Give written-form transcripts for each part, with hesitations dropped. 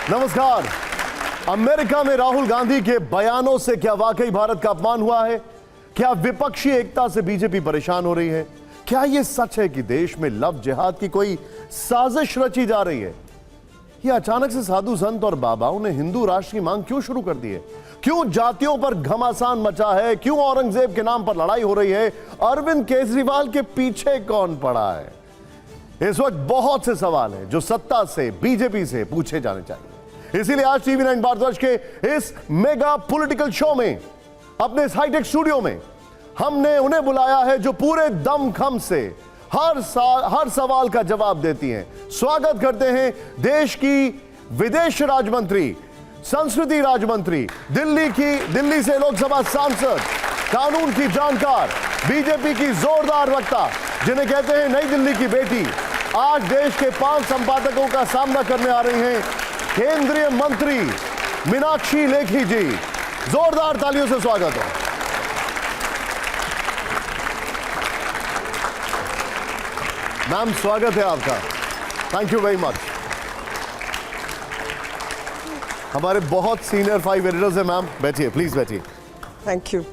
नमस्कार। अमेरिका में राहुल गांधी के बयानों से क्या वाकई भारत का अपमान हुआ है? क्या विपक्षी एकता से बीजेपी परेशान हो रही है? क्या यह सच है कि देश में लव जिहाद की कोई साजिश रची जा रही है? या अचानक से साधु संत और बाबाओं ने हिंदू राष्ट्र की मांग क्यों शुरू कर दी है? क्यों जातियों पर घमासान मचा है? क्यों औरंगजेब के नाम पर लड़ाई हो रही है? अरविंद केजरीवाल के पीछे कौन पड़ा है? इस वक्त बहुत से सवाल हैं जो सत्ता से, बीजेपी से पूछे जाने चाहिए। इसीलिए आज टीवी 9 भारतवर्ष के इस मेगा पॉलिटिकल शो में, अपने इस हाईटेक स्टूडियो में, हमने उन्हें बुलाया है जो पूरे दमखम से हर सवाल का जवाब देती हैं। स्वागत करते हैं देश की विदेश राज्य मंत्री, संस्कृति राज्य मंत्री, दिल्ली से लोकसभा सांसद, कानून की जानकार, बीजेपी की जोरदार वक्ता, जिन्हें कहते हैं नई दिल्ली की बेटी, आज देश के 5 संपादकों का सामना करने आ रही हैं केंद्रीय मंत्री मीनाक्षी लेखी जी। जोरदार तालियों से स्वागत है। मैम, स्वागत है आपका। Thank you very much. हमारे बहुत सीनियर 5 एडिटर्स हैं। मैम बैठिए, प्लीज बैठिए। Thank you.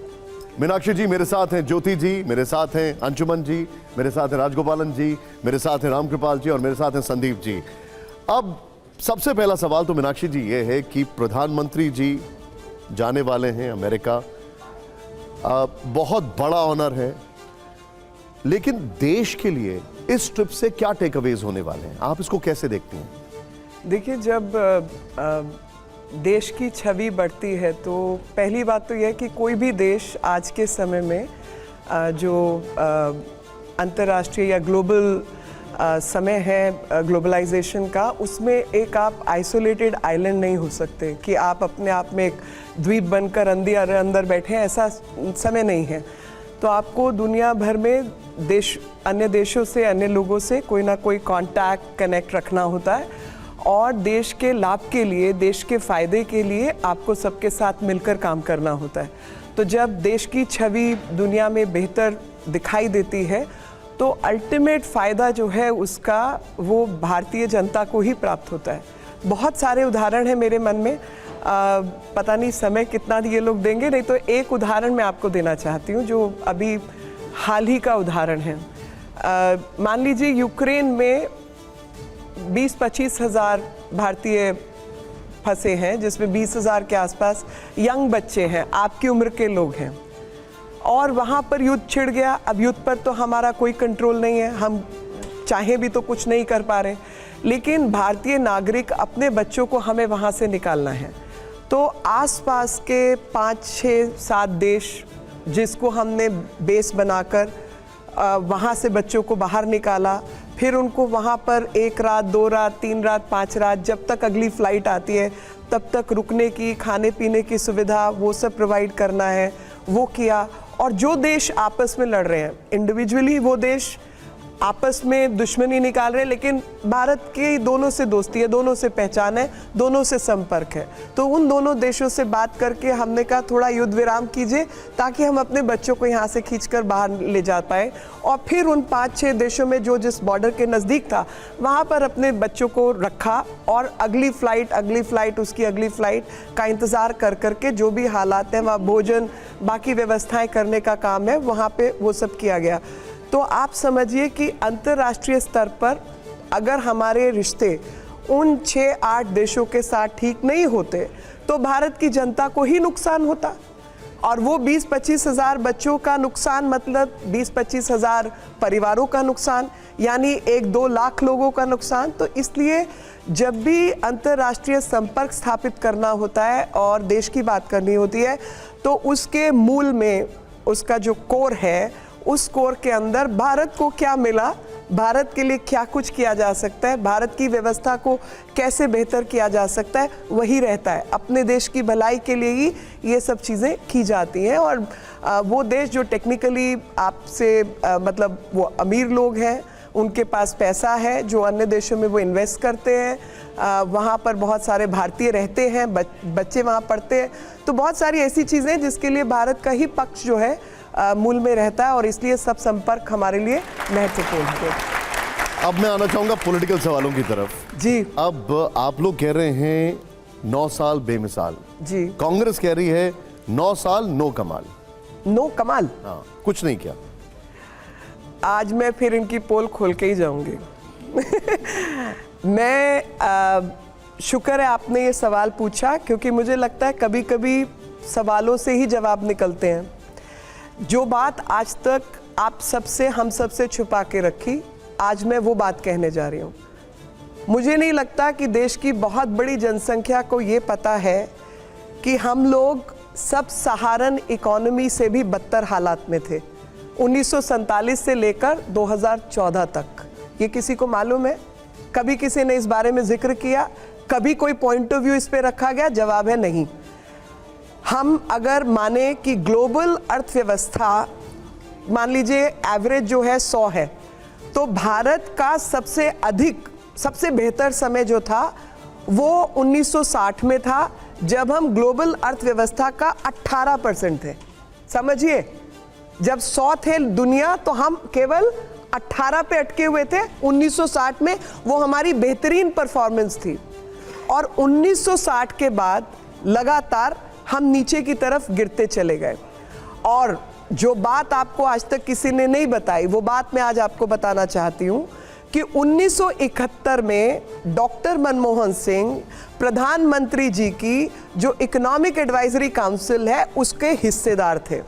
मीनाक्षी जी, मेरे साथ हैं ज्योति जी, मेरे साथ हैं अंशुमन जी, मेरे साथ हैं राजगोपालन जी, मेरे साथ हैं रामकृपाल जी और मेरे साथ हैं संदीप जी। अब सबसे पहला सवाल तो मीनाक्षी जी ये है कि प्रधानमंत्री जी जाने वाले हैं अमेरिका, बहुत बड़ा ऑनर है, लेकिन देश के लिए इस ट्रिप से क्या टेक अवेज होने वाले हैं? आप इसको कैसे देखती हैं? देखिए, जब देश की छवि बढ़ती है तो पहली बात तो यह है कि कोई भी देश आज के समय में जो अंतर्राष्ट्रीय या ग्लोबल समय है ग्लोबलाइजेशन का, उसमें एक आप आइसोलेटेड आइलैंड नहीं हो सकते कि आप अपने आप में एक द्वीप बनकर अंदर बैठे हैं। ऐसा समय नहीं है। तो आपको दुनिया भर में अन्य देशों से, अन्य लोगों से कोई ना कोई कांटेक्ट, कनेक्ट रखना होता है और देश के लाभ के लिए, देश के फायदे के लिए आपको सबके साथ मिलकर काम करना होता है। तो जब देश की छवि दुनिया में बेहतर दिखाई देती है तो अल्टीमेट फ़ायदा जो है उसका वो भारतीय जनता को ही प्राप्त होता है। बहुत सारे उदाहरण हैं मेरे मन में, पता नहीं समय कितना ये लोग देंगे, नहीं तो एक उदाहरण मैं आपको देना चाहती हूँ जो अभी हाल ही का उदाहरण है। मान लीजिए यूक्रेन में 20-25 हज़ार भारतीय फंसे हैं, जिसमें 20,000 के आसपास यंग बच्चे हैं, आपकी उम्र के लोग हैं, और वहाँ पर युद्ध छिड़ गया। अब युद्ध पर तो हमारा कोई कंट्रोल नहीं है, हम चाहें भी तो कुछ नहीं कर पा रहे, लेकिन भारतीय नागरिक अपने बच्चों को हमें वहाँ से निकालना है। तो आसपास के 5, 6, 7 देश जिसको हमने बेस बनाकर वहाँ से बच्चों को बाहर निकाला, फिर उनको वहाँ पर 1 रात, 2 रात, 3 रात, 5 रात, जब तक अगली फ़्लाइट आती है तब तक रुकने की, खाने पीने की सुविधा वो सब प्रोवाइड करना है, वो किया। और जो देश आपस में लड़ रहे हैं इंडिविजुअली, वो देश आपस में दुश्मनी निकाल रहे हैं, लेकिन भारत की दोनों से दोस्ती है, दोनों से पहचान है, दोनों से संपर्क है। तो उन दोनों देशों से बात करके हमने कहा थोड़ा युद्ध विराम कीजिए ताकि हम अपने बच्चों को यहाँ से खींचकर बाहर ले जा पाए। और फिर उन 5-6 देशों में जो जिस बॉर्डर के नज़दीक था वहाँ पर अपने बच्चों को रखा और अगली फ़्लाइट उसकी अगली फ़्लाइट का इंतज़ार कर करके जो भी हालात हैं वहाँ भोजन, बाकी व्यवस्थाएँ करने का काम है, वहाँ पर वो सब किया गया। तो आप समझिए कि अंतर्राष्ट्रीय स्तर पर अगर हमारे रिश्ते उन 6-8 देशों के साथ ठीक नहीं होते तो भारत की जनता को ही नुकसान होता, और वो 20-25 हज़ार बच्चों का नुकसान मतलब 20-25 हज़ार परिवारों का नुकसान, यानी 1-2 लाख लोगों का नुकसान। तो इसलिए जब भी अंतर्राष्ट्रीय संपर्क स्थापित करना होता है और देश की बात करनी होती है तो उसके मूल में उसका जो कोर है, उस कोर के अंदर भारत को क्या मिला, भारत के लिए क्या कुछ किया जा सकता है, भारत की व्यवस्था को कैसे बेहतर किया जा सकता है, वही रहता है। अपने देश की भलाई के लिए ही ये सब चीज़ें की जाती हैं। और वो देश जो टेक्निकली आपसे मतलब वो अमीर लोग हैं, उनके पास पैसा है, जो अन्य देशों में वो इन्वेस्ट करते हैं, वहाँ पर बहुत सारे भारतीय रहते हैं, बच्चे वहाँ पढ़ते हैं, तो बहुत सारी ऐसी चीज़ें जिसके लिए भारत का ही पक्ष जो है मूल में रहता है, और इसलिए सब संपर्क हमारे लिए महत्वपूर्ण है। अब मैं आना चाहूंगा पॉलिटिकल सवालों की तरफ। जी अब आप लोग कह रहे हैं 9 साल बेमिसाल, जी। कांग्रेस कह रही है 9 साल नो कमाल। नो कमाल। हाँ, कुछ नहीं किया। आज मैं फिर इनकी पोल खोल के ही जाऊंगी। मैं शुक्र है आपने ये सवाल पूछा, क्योंकि मुझे लगता है कभी कभी सवालों से ही जवाब निकलते हैं। जो बात आज तक आप सबसे हम सबसे छुपा के रखी, आज मैं वो बात कहने जा रही हूँ। मुझे नहीं लगता कि देश की बहुत बड़ी जनसंख्या को ये पता है कि हम लोग सब सहारन इकोनॉमी से भी बदतर हालात में थे 1947 से लेकर 2014 तक। ये किसी को मालूम है? कभी किसी ने इस बारे में जिक्र किया? कभी कोई पॉइंट ऑफ व्यू इस पे रखा गया? जवाब है नहीं। हम अगर माने कि ग्लोबल अर्थव्यवस्था मान लीजिए एवरेज जो है 100 है, तो भारत का सबसे बेहतर समय जो था वो 1960 में था, जब हम ग्लोबल अर्थव्यवस्था का 18% थे। समझिए, जब 100 थे दुनिया तो हम केवल 18 पे अटके हुए थे। 1960 में वो हमारी बेहतरीन परफॉर्मेंस थी, और 1960 के बाद लगातार हम नीचे की तरफ गिरते चले गए। और जो बात आपको आज तक किसी ने नहीं बताई, वो बात मैं आज आपको बताना चाहती हूँ कि 1971 में डॉक्टर मनमोहन सिंह प्रधानमंत्री जी की जो इकोनॉमिक एडवाइजरी काउंसिल है उसके हिस्सेदार थे,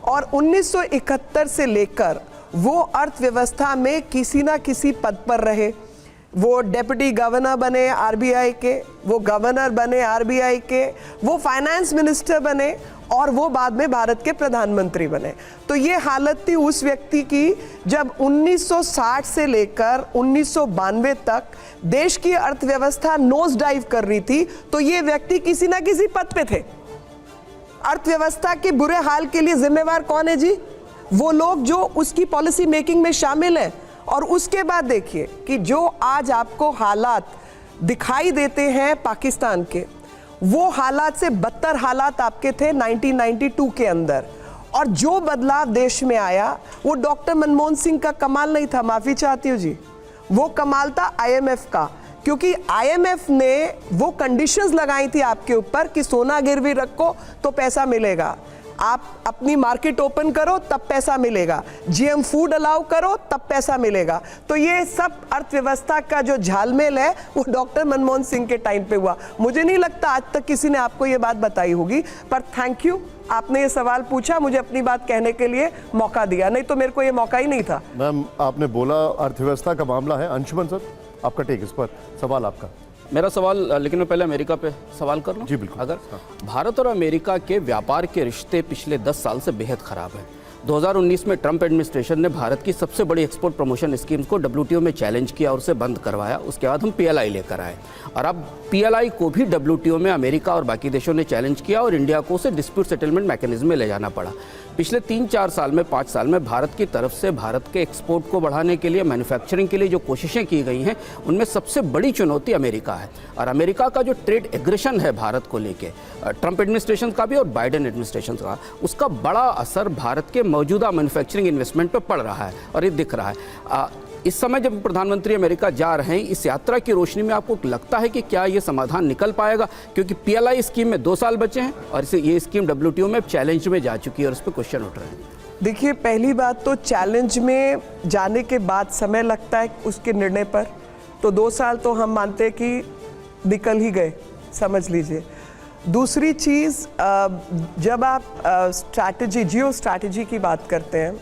और 1971 से लेकर वो अर्थव्यवस्था में किसी ना किसी पद पर रहे। वो डेप्यूटी गवर्नर बने आरबीआई के, वो गवर्नर बने आरबीआई के, वो फाइनेंस मिनिस्टर बने, और वो बाद में भारत के प्रधानमंत्री बने। तो ये हालत थी उस व्यक्ति की जब 1960 से लेकर 1992 तक देश की अर्थव्यवस्था नोज डाइव कर रही थी। तो ये व्यक्ति किसी ना किसी पद पे थे। अर्थव्यवस्था के बुरे हाल के लिए जिम्मेवार कौन है जी? वो लोग जो उसकी पॉलिसी मेकिंग में शामिल हैं। और उसके बाद देखिए कि जो आज आपको हालात दिखाई देते हैं पाकिस्तान के, वो हालात से बदतर हालात आपके थे 1992 के अंदर। और जो बदलाव देश में आया वो डॉक्टर मनमोहन सिंह का कमाल नहीं था, माफी चाहती हूँ जी, वो कमाल था आईएमएफ का। क्योंकि आईएमएफ ने वो कंडीशंस लगाई थी आपके ऊपर कि सोना गिरवी रखो तो पैसा मिलेगा, आप अपनी मार्केट ओपन करो तब पैसा मिलेगा, जीएम फूड अलाउ करो तब पैसा मिलेगा। तो ये सब अर्थव्यवस्था का जो झालमेल है वो डॉक्टर मनमोहन सिंह के टाइम पे हुआ। मुझे नहीं लगता आज तक किसी ने आपको ये बात बताई होगी, पर थैंक यू, आपने ये सवाल पूछा, मुझे अपनी बात कहने के लिए मौका दिया, नहीं तो मेरे को ये मौका ही नहीं था। मैम, आपने बोला अर्थव्यवस्था का मामला है। अंशुमन सर, आपका टेक इस पर, सवाल आपका। मेरा सवाल, लेकिन मैं पहले अमेरिका पे सवाल कर लूं। जी बिल्कुल। अगर भारत और अमेरिका के व्यापार के रिश्ते पिछले 10 साल से बेहद खराब हैं। 2019 में ट्रंप एडमिनिस्ट्रेशन ने भारत की सबसे बड़ी एक्सपोर्ट प्रमोशन स्कीम्स को डब्ल्यूटीओ में चैलेंज किया और उसे बंद करवाया। उसके बाद हम पीएलआई लेकर आए, और अब पीएलआई को भी डब्ल्यूटीओ में अमेरिका और बाकी देशों ने चैलेंज किया और इंडिया को उसे डिस्प्यूट सेटलमेंट मैकेनिज्म में ले जाना पड़ा। पिछले 3-4 साल में 5 साल में भारत की तरफ से भारत के एक्सपोर्ट को बढ़ाने के लिए, मैन्युफैक्चरिंग के लिए जो कोशिशें की गई हैं, उनमें सबसे बड़ी चुनौती अमेरिका है। और अमेरिका का जो ट्रेड एग्रेशन है भारत को लेके, ट्रंप एडमिनिस्ट्रेशन का भी और बाइडेन एडमिनिस्ट्रेशन का, उसका बड़ा असर भारत के मौजूदा मैन्युफैक्चरिंग इन्वेस्टमेंट पर पड़ रहा है, और ये दिख रहा है। इस समय जब प्रधानमंत्री अमेरिका जा रहे हैं, इस यात्रा की रोशनी में आपको लगता है कि क्या ये समाधान निकल पाएगा? क्योंकि पीएलआई स्कीम में 2 साल बचे हैं और ये स्कीम डब्ल्यूटीओ में चैलेंज में जा चुकी है और उस पर क्वेश्चन उठ रहे हैं। देखिए, पहली बात तो चैलेंज में जाने के बाद समय लगता है उसके निर्णय पर, तो 2 साल तो हम मानते हैं कि निकल ही गए, समझ लीजिए। दूसरी चीज़, जब आप स्ट्रैटेजी, जियो स्ट्रैटेजी की बात करते हैं,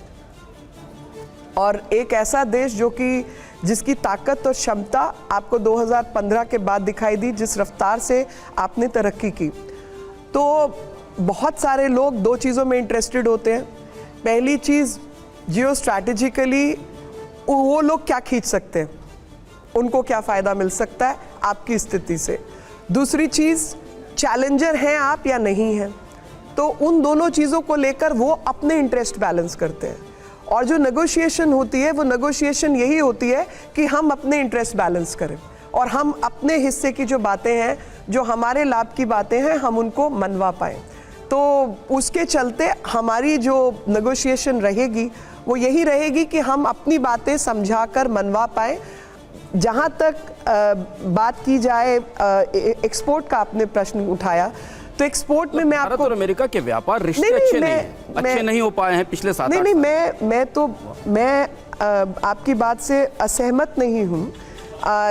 और एक ऐसा देश जो कि जिसकी ताकत और क्षमता आपको 2015 के बाद दिखाई दी, जिस रफ्तार से आपने तरक्की की, तो बहुत सारे लोग 2 चीज़ों में इंटरेस्टेड होते हैं। पहली चीज़, जियो स्ट्रैटेजिकली वो लोग क्या खींच सकते हैं, उनको क्या फ़ायदा मिल सकता है आपकी स्थिति से। दूसरी चीज़, चैलेंजर हैं आप या नहीं हैं, तो उन दोनों चीज़ों को लेकर वो अपने इंटरेस्ट बैलेंस करते हैं। और जो नेगोशिएशन होती है, वो नेगोशिएशन यही होती है कि हम अपने इंटरेस्ट बैलेंस करें और हम अपने हिस्से की जो बातें हैं, जो हमारे लाभ की बातें हैं, हम उनको मनवा पाएँ। तो उसके चलते हमारी जो नेगोशिएशन रहेगी वो यही रहेगी कि हम अपनी बातें समझाकर मनवा पाए। जहाँ तक बात की जाए एक्सपोर्ट का आपने प्रश्न उठाया, तो एक्सपोर्ट में मैं भारत आपको और अमेरिका के व्यापार रिश्ते नहीं, अच्छे मैं- नहीं हैं, अच्छे मैं- नहीं हो पाए हैं पिछले 7-8 नहीं साल। मैं आपकी बात से असहमत नहीं हूँ,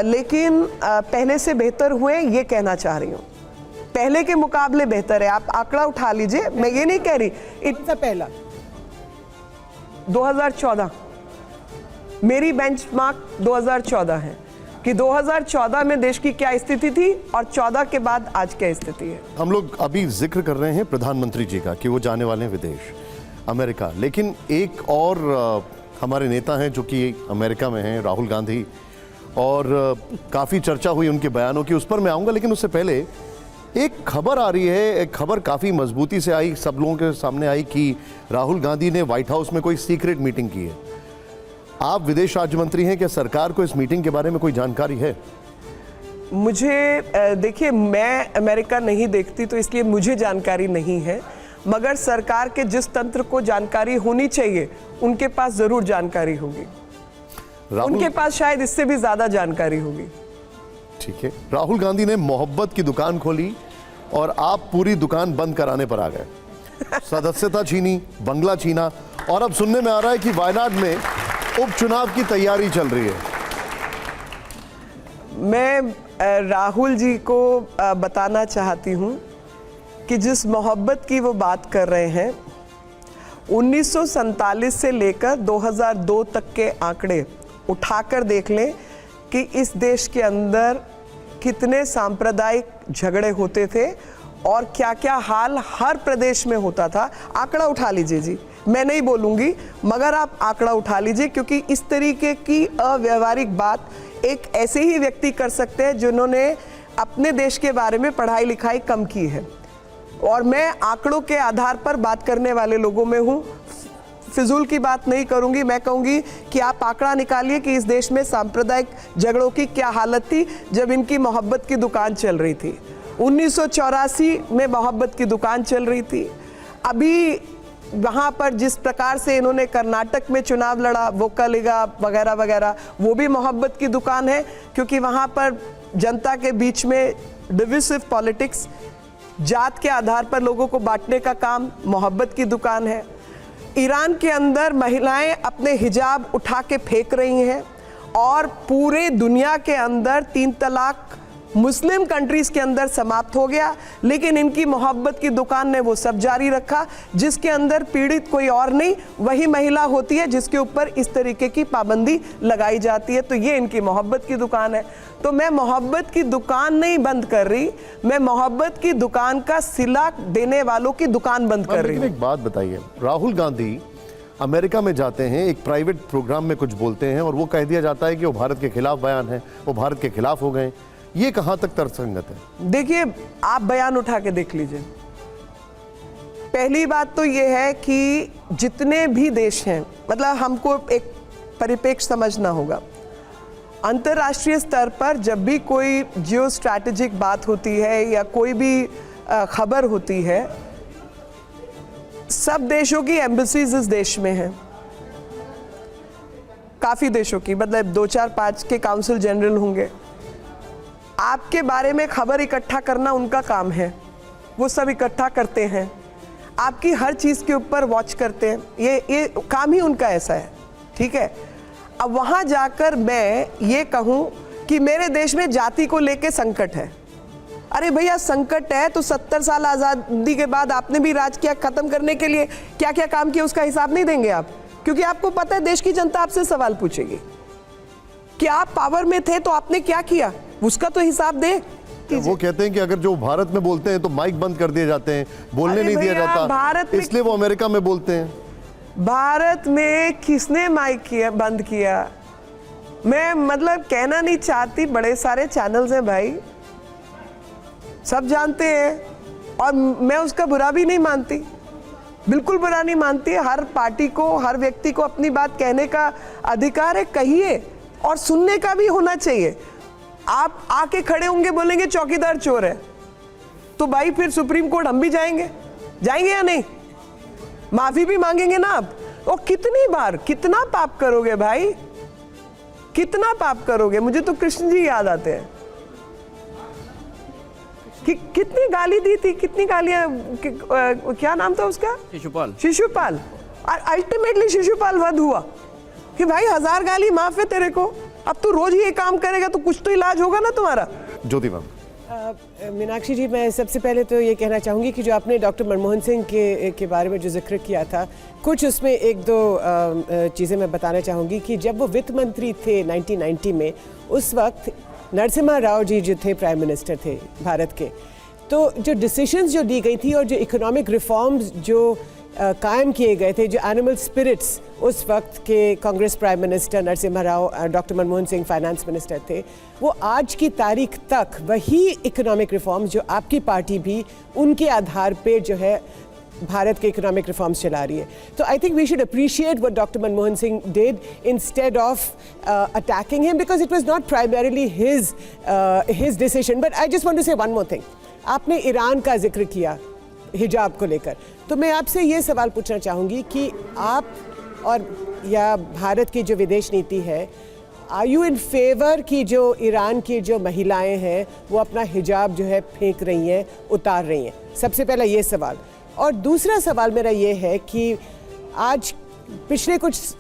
लेकिन पहले से बेहतर हुए ये कहना चाह रही हूँ। पहले के मुकाबले बेहतर है। आप आंकड़ा उठा लीजिए, मैं ये नहीं कह रही इतना पहला 2014 मेरी बेंचमार्क 2014 है कि 2014 में देश की क्या स्थिति थी और 14 के बाद आज क्या स्थिति है। हम लोग अभी जिक्र कर रहे हैं प्रधानमंत्री जी का कि वो जाने वाले हैं विदेश अमेरिका, लेकिन एक और हमारे नेता हैं जो कि अमेरिका में हैं, राहुल गांधी, और काफ़ी चर्चा हुई उनके बयानों की, उस पर मैं आऊँगा। लेकिन उससे पहले एक खबर आ रही है, एक खबर काफ़ी मजबूती से आई, सब लोगों के सामने आई कि राहुल गांधी ने व्हाइट हाउस में कोई सीक्रेट मीटिंग की है। आप विदेश राज्य मंत्री हैं, क्या सरकार को इस मीटिंग के बारे में कोई जानकारी है? मुझे देखिए, मैं अमेरिका नहीं देखती तो इसलिए मुझे जानकारी नहीं है, मगर सरकार के जिस तंत्र को जानकारी होनी चाहिए उनके पास ज़रूर जानकारी होगी। उनके पास शायद इससे भी ज़्यादा जानकारी होगी। ठीक है, राहुल गांधी ने मोहब्बत की दुकान खोली और आप पूरी दुकान बंद कराने पर आ गए। सदस्यता छीनी, बंगला छीना, और अब सुनने में आ रहा है कि वायनाड में उपचुनाव की तैयारी चल रही है। मैं राहुल जी को बताना चाहती हूँ कि जिस मोहब्बत की वो बात कर रहे हैं, 1947 से लेकर 2002 तक के आंकड़े उठाकर देख लें कि इस देश के अंदर कितने सांप्रदायिक झगड़े होते थे और क्या क्या हाल हर प्रदेश में होता था। आंकड़ा उठा लीजिए जी, मैं नहीं बोलूँगी, मगर आप आंकड़ा उठा लीजिए, क्योंकि इस तरीके की अव्यवहारिक बात एक ऐसे ही व्यक्ति कर सकते हैं जिन्होंने अपने देश के बारे में पढ़ाई लिखाई कम की है। और मैं आंकड़ों के आधार पर बात करने वाले लोगों में हूँ, फिजूल की बात नहीं करूंगी। मैं कहूंगी कि आप आंकड़ा निकालिए कि इस देश में सांप्रदायिक झगड़ों की क्या हालत थी जब इनकी मोहब्बत की दुकान चल रही थी। 1984 में मोहब्बत की दुकान चल रही थी। अभी वहाँ पर जिस प्रकार से इन्होंने कर्नाटक में चुनाव लड़ा, वोकलिगा वगैरह वगैरह, वो भी मोहब्बत की दुकान है, क्योंकि वहाँ पर जनता के बीच में डिविसिव पॉलिटिक्स, जात के आधार पर लोगों को बांटने का काम मोहब्बत की दुकान है। ईरान के अंदर महिलाएं अपने हिजाब उठा के फेंक रही हैं और पूरे दुनिया के अंदर 3 तलाक मुस्लिम कंट्रीज के अंदर समाप्त हो गया, लेकिन इनकी मोहब्बत की दुकान ने वो सब जारी रखा, जिसके अंदर पीड़ित कोई और नहीं, वही महिला होती है जिसके ऊपर इस तरीके की पाबंदी लगाई जाती है। तो ये इनकी मोहब्बत की दुकान है। तो मैं मोहब्बत की दुकान नहीं बंद कर रही, मैं मोहब्बत की दुकान का सिला देने वालों की दुकान बंद कर रही हूँ। एक बात बताइए, राहुल गांधी अमेरिका में जाते हैं, एक प्राइवेट प्रोग्राम में कुछ बोलते हैं और वो कह दिया जाता है कि वो भारत के खिलाफ बयान है, वो भारत के खिलाफ हो गए। ये कहां तक तर्कसंगत है? देखिए, आप बयान उठा के देख लीजिए। पहली बात तो ये है कि जितने भी देश हैं, मतलब हमको एक परिप्रेक्ष्य समझना होगा। अंतर्राष्ट्रीय स्तर पर जब भी कोई जियो स्ट्रैटेजिक बात होती है या कोई भी खबर होती है, सब देशों की एम्बेसीज इस देश में हैं, काफ़ी देशों की, मतलब 2, 4, 5 के काउंसिल जनरल होंगे। आपके बारे में खबर इकट्ठा करना उनका काम है, वो सब इकट्ठा करते हैं, आपकी हर चीज़ के ऊपर वॉच करते हैं, ये काम ही उनका ऐसा है, ठीक है। अब वहाँ जाकर मैं ये कहूँ कि मेरे देश में जाति को लेके संकट है, अरे भैया संकट है तो 70 साल आज़ादी के बाद आपने भी राज किया, ख़त्म करने के लिए क्या क्या काम किया उसका हिसाब नहीं देंगे आप, क्योंकि आपको पता है देश की जनता आपसे सवाल पूछेगी कि आप पावर में थे तो आपने क्या किया, उसका तो हिसाब दे। वो कहते हैं कि अगर जो भारत में बोलते हैं तो माइक बंद कर दिए जाते हैं, बोलने नहीं दिया जाता, इसलिए वो अमेरिका में बोलते हैं। भारत में किसने माइक बंद किया? मैं मतलब कहना नहीं चाहती, बड़े सारे चैनल्स हैं भाई, सब जानते हैं, और मैं उसका बुरा भी नहीं मानती, बिल्कुल बुरा नहीं मानती। हर पार्टी को, हर व्यक्ति को अपनी बात कहने का अधिकार है, कहिए, और सुनने का भी होना चाहिए। आप आके खड़े होंगे बोलेंगे चौकीदार चोर है, तो भाई फिर सुप्रीम कोर्ट हम भी जाएंगे या नहीं? माफी भी मांगेंगे ना आप? और कितनी बार, कितना पाप करोगे भाई, कितना पाप करोगे। मुझे तो कृष्ण जी याद आते हैं कि कितनी गाली दी थी, कितनी गालियां, क्या नाम था उसका, शिशुपाल। शिशुपाल। और अल्टीमेटली शिशुपाल वध हुआ कि भाई 1000 गाली माफ है तेरे को, अब तू रोज ये काम करेगा तो कुछ तो इलाज होगा ना तुम्हारा। ज्योति मैम। मीनाक्षी जी, मैं सबसे पहले तो ये कहना चाहूँगी कि जो आपने डॉक्टर मनमोहन सिंह के बारे में जो जिक्र किया था, कुछ उसमें एक दो चीज़ें मैं बताना चाहूँगी कि जब वो वित्त मंत्री थे 1990 में, उस वक्त नरसिम्हा राव जी जो थे प्राइम मिनिस्टर थे भारत के, तो जो डिसीशंस जो ली गई थी और जो इकोनॉमिक रिफॉर्म्स जो कायम किए गए थे, जो एनिमल स्पिरिट्स उस वक्त के Congress prime minister Narasimha Rao, doctor Manmohan Singh finance minister थे, वो आज की तारीख तक वही इकोनॉमिक रिफॉर्म्स जो आपकी पार्टी भी उनके आधार पे जो है भारत के इकोनॉमिक रिफॉर्म्स चला रही है। तो I think we should appreciate what doctor Manmohan Singh did instead of attacking him, because it was not primarily his decision. But I just want to say one more thing. आपने ईरान का जिक्र किया हिजाब को लेकर, तो मैं आपसे ये सवाल पूछना चाहूँगी कि आप और या भारत की जो विदेश नीति है, आर यू इन फेवर कि जो ईरान की जो महिलाएं हैं वो अपना हिजाब जो है फेंक रही हैं, उतार रही हैं? सबसे पहला ये सवाल। और दूसरा सवाल मेरा ये है कि आज पिछले कुछ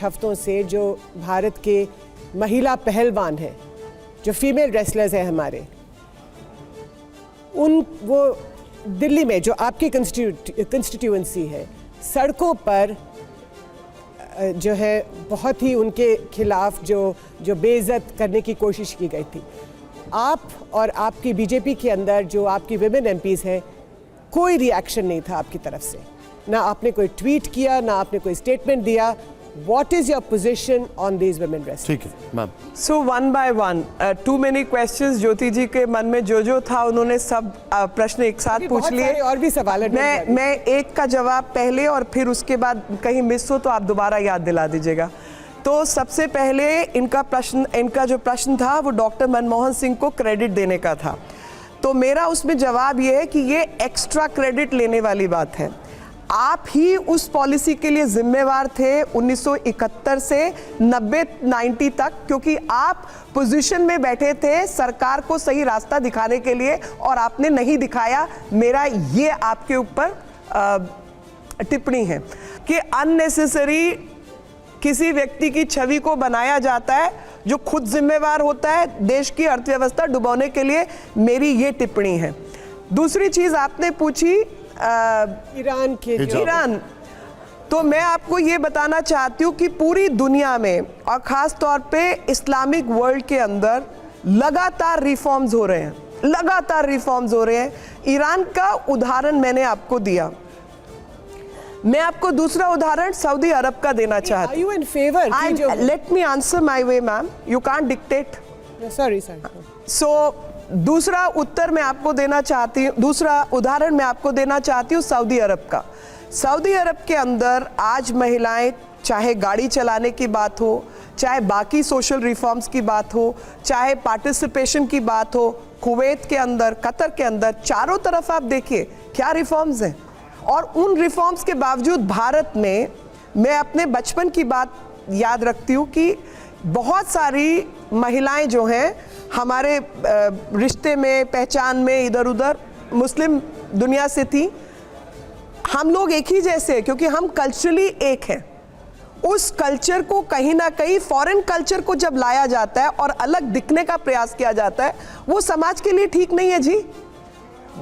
हफ्तों से जो भारत के महिला पहलवान हैं, जो फीमेल रेसलर्स हैं हमारे, वो दिल्ली में जो आपकी कंस्टिट्यूएंसी है, सड़कों पर जो है बहुत ही उनके खिलाफ जो बेइज्जत करने की कोशिश की गई थी। आप और आपकी बीजेपी के अंदर जो आपकी विमेन एमपीज हैं, कोई रिएक्शन नहीं था आपकी तरफ से, ना आपने कोई ट्वीट किया, ना आपने कोई स्टेटमेंट दिया। What is your position on these women wrestlers? ठीक है ma'am. So one by one, too many questions। ज्योति जी के मन में जो था उन्होंने सब प्रश्न एक साथ पूछ लिए। और भी सवाल है, मैं एक का जवाब पहले और फिर उसके बाद कहीं मिस हो तो आप दोबारा याद दिला दीजिएगा। तो सबसे पहले इनका जो प्रश्न था वो डॉक्टर मनमोहन सिंह को क्रेडिट देने का था। तो मेरा उसमें जवाब ये है कि ये एक्स्ट्रा क्रेडिट लेने वाली बात है। आप ही उस पॉलिसी के लिए जिम्मेवार थे 1971 से 90 तक, क्योंकि आप पोजीशन में बैठे थे सरकार को सही रास्ता दिखाने के लिए और आपने नहीं दिखाया। मेरा ये आपके ऊपर टिप्पणी है कि अननेसेसरी किसी व्यक्ति की छवि को बनाया जाता है जो खुद जिम्मेवार होता है देश की अर्थव्यवस्था डुबोने के लिए। मेरी ये टिप्पणी है। दूसरी चीज आपने पूछी ईरान, तो मैं आपको ये बताना चाहती हूँ कि पूरी दुनिया में और ख़ास तौर पे इस्लामिक वर्ल्ड के अंदर लगातार रिफॉर्म्स हो रहे हैं, लगातार रिफॉर्म्स हो रहे हैं। ईरान का उदाहरण मैंने आपको दिया, मैं आपको दूसरा उदाहरण सऊदी अरब का देना चाहती हूँ। Let me answer my way ma'am, you can't dictate. Sorry. So दूसरा उत्तर मैं आपको देना चाहती हूँ, दूसरा उदाहरण मैं आपको देना चाहती हूँ सऊदी अरब का। सऊदी अरब के अंदर आज महिलाएं, चाहे गाड़ी चलाने की बात हो, चाहे बाकी सोशल रिफॉर्म्स की बात हो, चाहे पार्टिसिपेशन की बात हो, कुवैत के अंदर, कतर के अंदर, चारों तरफ आप देखिए क्या रिफॉर्म्स हैं। और उन रिफॉर्म्स के बावजूद भारत में, मैं अपने बचपन की बात याद रखती हूँ कि बहुत सारी महिलाएं जो हैं हमारे रिश्ते में, पहचान में, इधर उधर मुस्लिम दुनिया से थी। हम लोग एक ही जैसे हैं क्योंकि हम कल्चरली एक हैं। उस कल्चर को कहीं ना कहीं, फॉरेन कल्चर को जब लाया जाता है और अलग दिखने का प्रयास किया जाता है, वो समाज के लिए ठीक नहीं है जी।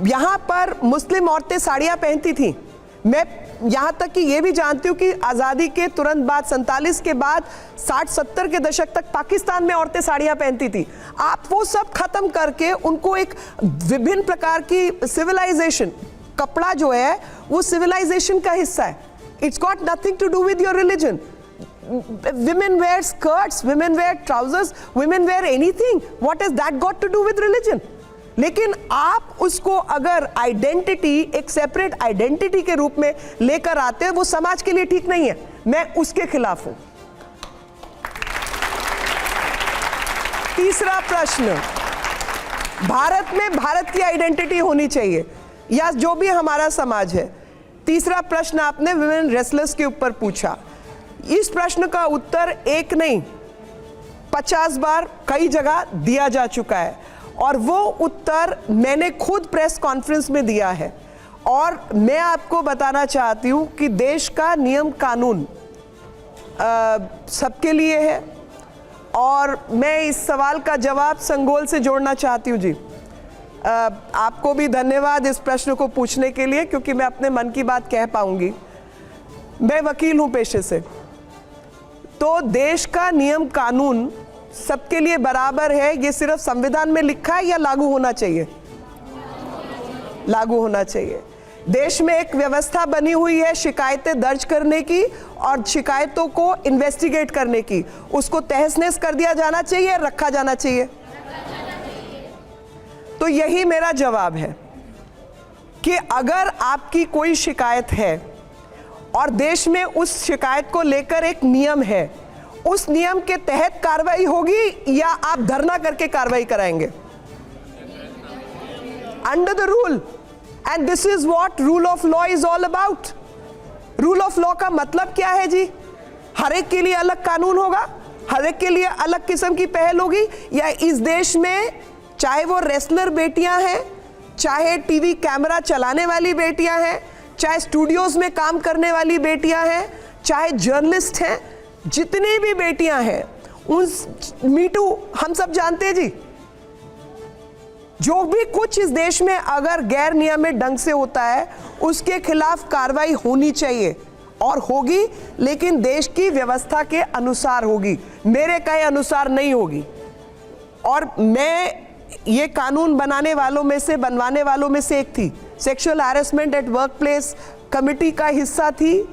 यहाँ पर मुस्लिम औरतें साड़ियाँ पहनती थी। मैं यहाँ तक कि ये भी जानती हूँ कि आज़ादी के तुरंत बाद 47 के बाद 60-70 के दशक तक पाकिस्तान में औरतें साड़ियाँ पहनती थी। आप वो सब खत्म करके उनको एक विभिन्न प्रकार की सिविलाइजेशन, कपड़ा जो है वो सिविलाइजेशन का हिस्सा है। It's got nothing to do with your religion. Women wear skirts, women wear trousers, women wear anything. What has that got to do with religion? लेकिन आप उसको अगर आइडेंटिटी, एक सेपरेट आइडेंटिटी के रूप में लेकर आते हैं, वो समाज के लिए ठीक नहीं है। मैं उसके खिलाफ हूं। तीसरा प्रश्न, भारत में भारत की आइडेंटिटी होनी चाहिए या जो भी हमारा समाज है। तीसरा प्रश्न आपने विमेन रेसलर्स के ऊपर पूछा। इस प्रश्न का उत्तर एक नहीं 50 बार कई जगह दिया जा चुका है और वो उत्तर मैंने खुद प्रेस कॉन्फ्रेंस में दिया है। और मैं आपको बताना चाहती हूँ कि देश का नियम कानून सबके लिए है और मैं इस सवाल का जवाब संगोल से जोड़ना चाहती हूँ जी। आपको भी धन्यवाद इस प्रश्न को पूछने के लिए, क्योंकि मैं अपने मन की बात कह पाऊंगी। मैं वकील हूँ पेशे से, तो देश का नियम कानून सबके लिए बराबर है। ये सिर्फ संविधान में लिखा है या लागू होना चाहिए? लागू होना चाहिए। देश में एक व्यवस्था बनी हुई है शिकायतें दर्ज करने की और शिकायतों को इन्वेस्टिगेट करने की। उसको तहस-नहस कर दिया जाना चाहिए, रखा जाना चाहिए। तो यही मेरा जवाब है कि अगर आपकी कोई शिकायत है और देश में उस शिकायत को लेकर एक नियम है, उस नियम के तहत कार्रवाई होगी या आप धरना करके कार्रवाई कराएंगे? Under the rule, and this is what rule of law is all about. Rule of law का मतलब क्या है जी? हर एक के लिए अलग कानून होगा, हर एक के लिए अलग किस्म की पहल होगी, या इस देश में चाहे वो रेसलर बेटियां हैं, चाहे टीवी कैमरा चलाने वाली बेटियां हैं, चाहे स्टूडियोज में काम करने वाली बेटियां हैं, चाहे जर्नलिस्ट हैं, जितनी भी बेटियां हैं, उन मीटू हम सब जानते हैं जी। जो भी कुछ इस देश में अगर गैर नियमित ढंग से होता है उसके खिलाफ कार्रवाई होनी चाहिए और होगी, लेकिन देश की व्यवस्था के अनुसार होगी, मेरे कहे अनुसार नहीं होगी। और मैं ये कानून बनाने वालों में से, बनवाने वालों में से एक थी। Sexual harassment at work place committee का हिस्सा थी,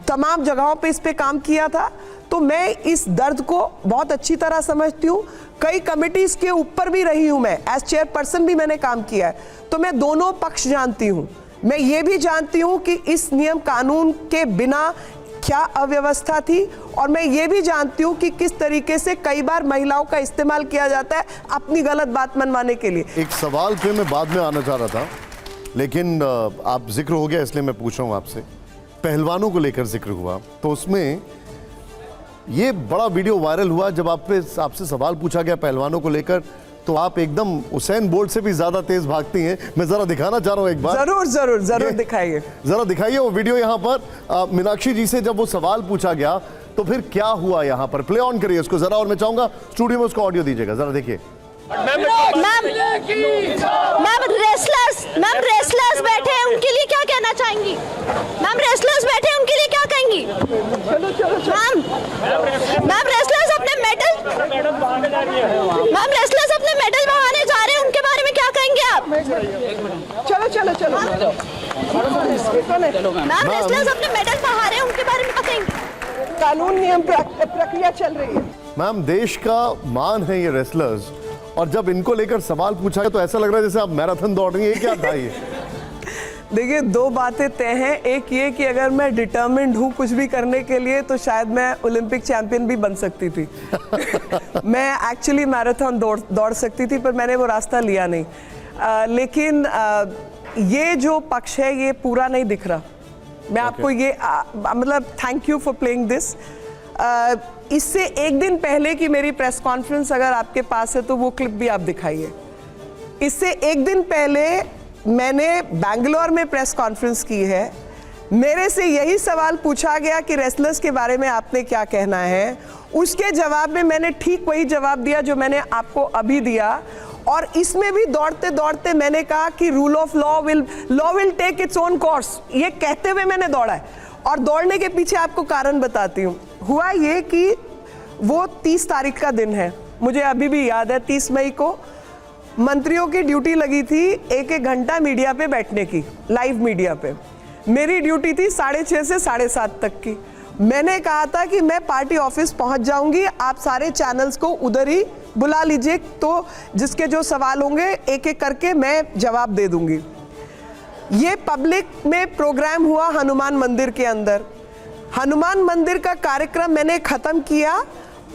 तमाम जगहों पे इस पे काम किया था, तो मैं इस दर्द को बहुत अच्छी तरह समझती हूँ। कई कमिटीज के ऊपर भी रही हूँ, मैं एज चेयरपर्सन भी मैंने काम किया है, तो मैं दोनों पक्ष जानती हूँ। मैं ये भी जानती हूँ कि इस नियम कानून के बिना क्या अव्यवस्था थी, और मैं ये भी जानती हूँ कि किस तरीके से कई बार महिलाओं का इस्तेमाल किया जाता है अपनी गलत बात मनवाने के लिए। एक सवाल पे मैं बाद में आना चाह रहा था, लेकिन आप जिक्र हो गया इसलिए मैं पूछ रहा हूँ आपसे। पहलवानों को लेकर जिक्र हुआ, तो उसमें ये बड़ा वीडियो वायरल हुआ जब आपसे सवाल पूछा गया पहलवानों को लेकर, तो आप एकदम उसेन बोल्ट से भी ज्यादा तेज भागती हैं। मैं जरा दिखाना चाह रहा हूँ एक बार। जरूर दिखाइए, जरा दिखाइए वो वीडियो यहाँ पर। मीनाक्षी जी से जब वो सवाल पूछा गया तो फिर क्या हुआ यहाँ पर, प्ले ऑन करिए उसको जरा, और मैं चाहूंगा स्टूडियो में उसको ऑडियो दीजिएगा, जरा देखिए। मैम रेसलर्स बैठे हैं, उनके लिए क्या कहना चाहेंगी? मैम रेसलर्स बैठे हैं, उनके लिए क्या कहेंगी? मैम रेसलर्स अपने मेडल बहाने जा रहे हैं, उनके बारे में क्या कहेंगे आप? चलो मैम रेसलर्स अपने मेडल बहा रहे हैं, उनके बारे में क्या कहेंगे? कानून नियम प्रक्रिया चल रही है। मैम देश का मान है ये रेसलर्स, और जब इनको लेकर सवाल पूछा गया तो ऐसा लग रहा है जैसे आप मैराथन दौड़ रही हैं। क्या था ये? देखिए, दो बातें तय हैं। एक ये कि अगर मैं डिटर्मिन्ड हूँ कुछ भी करने के लिए तो शायद मैं ओलंपिक चैंपियन भी बन सकती थी। मैं एक्चुअली मैराथन दौड़ सकती थी, पर मैंने वो रास्ता लिया नहीं। लेकिन ये जो पक्ष है ये पूरा नहीं दिख रहा। मैं आपको ये मतलब thank you for playing this. इससे एक दिन पहले की मेरी प्रेस कॉन्फ्रेंस अगर आपके पास है तो वो क्लिप भी आप दिखाइए। इससे एक दिन पहले मैंने बैंगलोर में प्रेस कॉन्फ्रेंस की है। मेरे से यही सवाल पूछा गया कि रेसलर्स के बारे में आपने क्या कहना है। उसके जवाब में मैंने ठीक वही जवाब दिया जो मैंने आपको अभी दिया, और इसमें भी दौड़ते दौड़ते मैंने कहा कि rule of law will take its own course. ये कहते हुए मैंने दौड़ा है, और दौड़ने के पीछे आपको कारण बताती हूँ। हुआ ये कि वो 30 तारीख का दिन है, मुझे अभी भी याद है। 30 मई को मंत्रियों की ड्यूटी लगी थी एक घंटा मीडिया पे बैठने की, लाइव मीडिया पे। मेरी ड्यूटी थी 6:30 से 7:30 तक की। मैंने कहा था कि मैं पार्टी ऑफिस पहुंच जाऊंगी, आप सारे चैनल्स को उधर ही बुला लीजिए, तो जिसके जो सवाल होंगे एक एक करके मैं जवाब दे दूंगी। ये पब्लिक में प्रोग्राम हुआ हनुमान मंदिर के अंदर। हनुमान मंदिर का कार्यक्रम मैंने ख़त्म किया,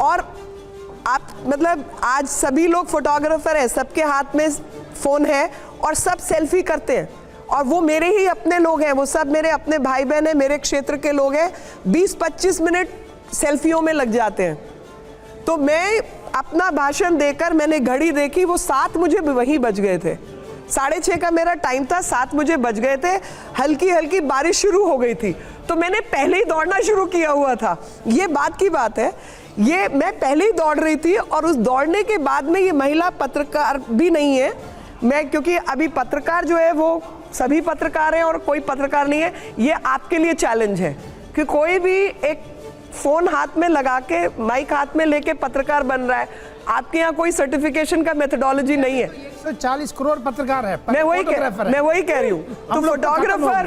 और आप मतलब आज सभी लोग फोटोग्राफर हैं, सबके हाथ में फ़ोन है और सब सेल्फी करते हैं, और वो मेरे ही अपने लोग हैं, वो सब मेरे अपने भाई बहन हैं, मेरे क्षेत्र के लोग हैं। 20-25 मिनट सेल्फियों में लग जाते हैं। तो मैं अपना भाषण देकर मैंने घड़ी देखी, वो 7 मुझे वही बज गए थे। 6:30 का मेरा टाइम था, 7 मुझे बज गए थे। हल्की हल्की बारिश शुरू हो गई थी, तो मैंने पहले ही दौड़ना शुरू किया हुआ था। ये बात की बात है, ये मैं पहले ही दौड़ रही थी। और उस दौड़ने के बाद में ये महिला पत्रकार भी नहीं है मैं, क्योंकि अभी पत्रकार जो है वो सभी पत्रकार हैं और कोई पत्रकार नहीं है। ये आपके लिए चैलेंज है कि कोई भी एक फोन हाथ में लगा के, माइक हाथ में लेके पत्रकार बन रहा है। आपके यहाँ कोई सर्टिफिकेशन का मेथोडोलॉजी नहीं है। 140 करोड़ पत्रकार है, मैं वही कह रही हूँ। तो फोटोग्राफर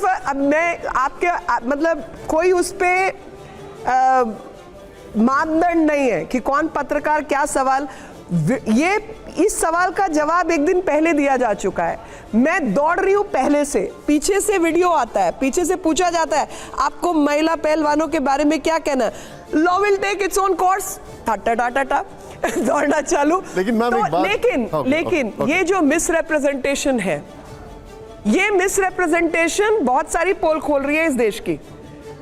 अब मैं आपके मतलब कोई उस पे मापदंड नहीं है कि कौन पत्रकार क्या सवाल। ये इस सवाल का जवाब एक दिन पहले दिया जा चुका है। मैं दौड़ रही हूँ पहले से, पीछे से वीडियो आता है, पीछे से पूछा जाता है आपको महिला पहलवानों के बारे में क्या कहना है। Law will take its own course, दौड़ना चालू। लेकिन मैम एक बात, लेकिन ये जो मिसरिप्रेजेंटेशन है, ये मिसरिप्रेजेंटेशन बहुत सारी पोल खोल रही है इस देश की।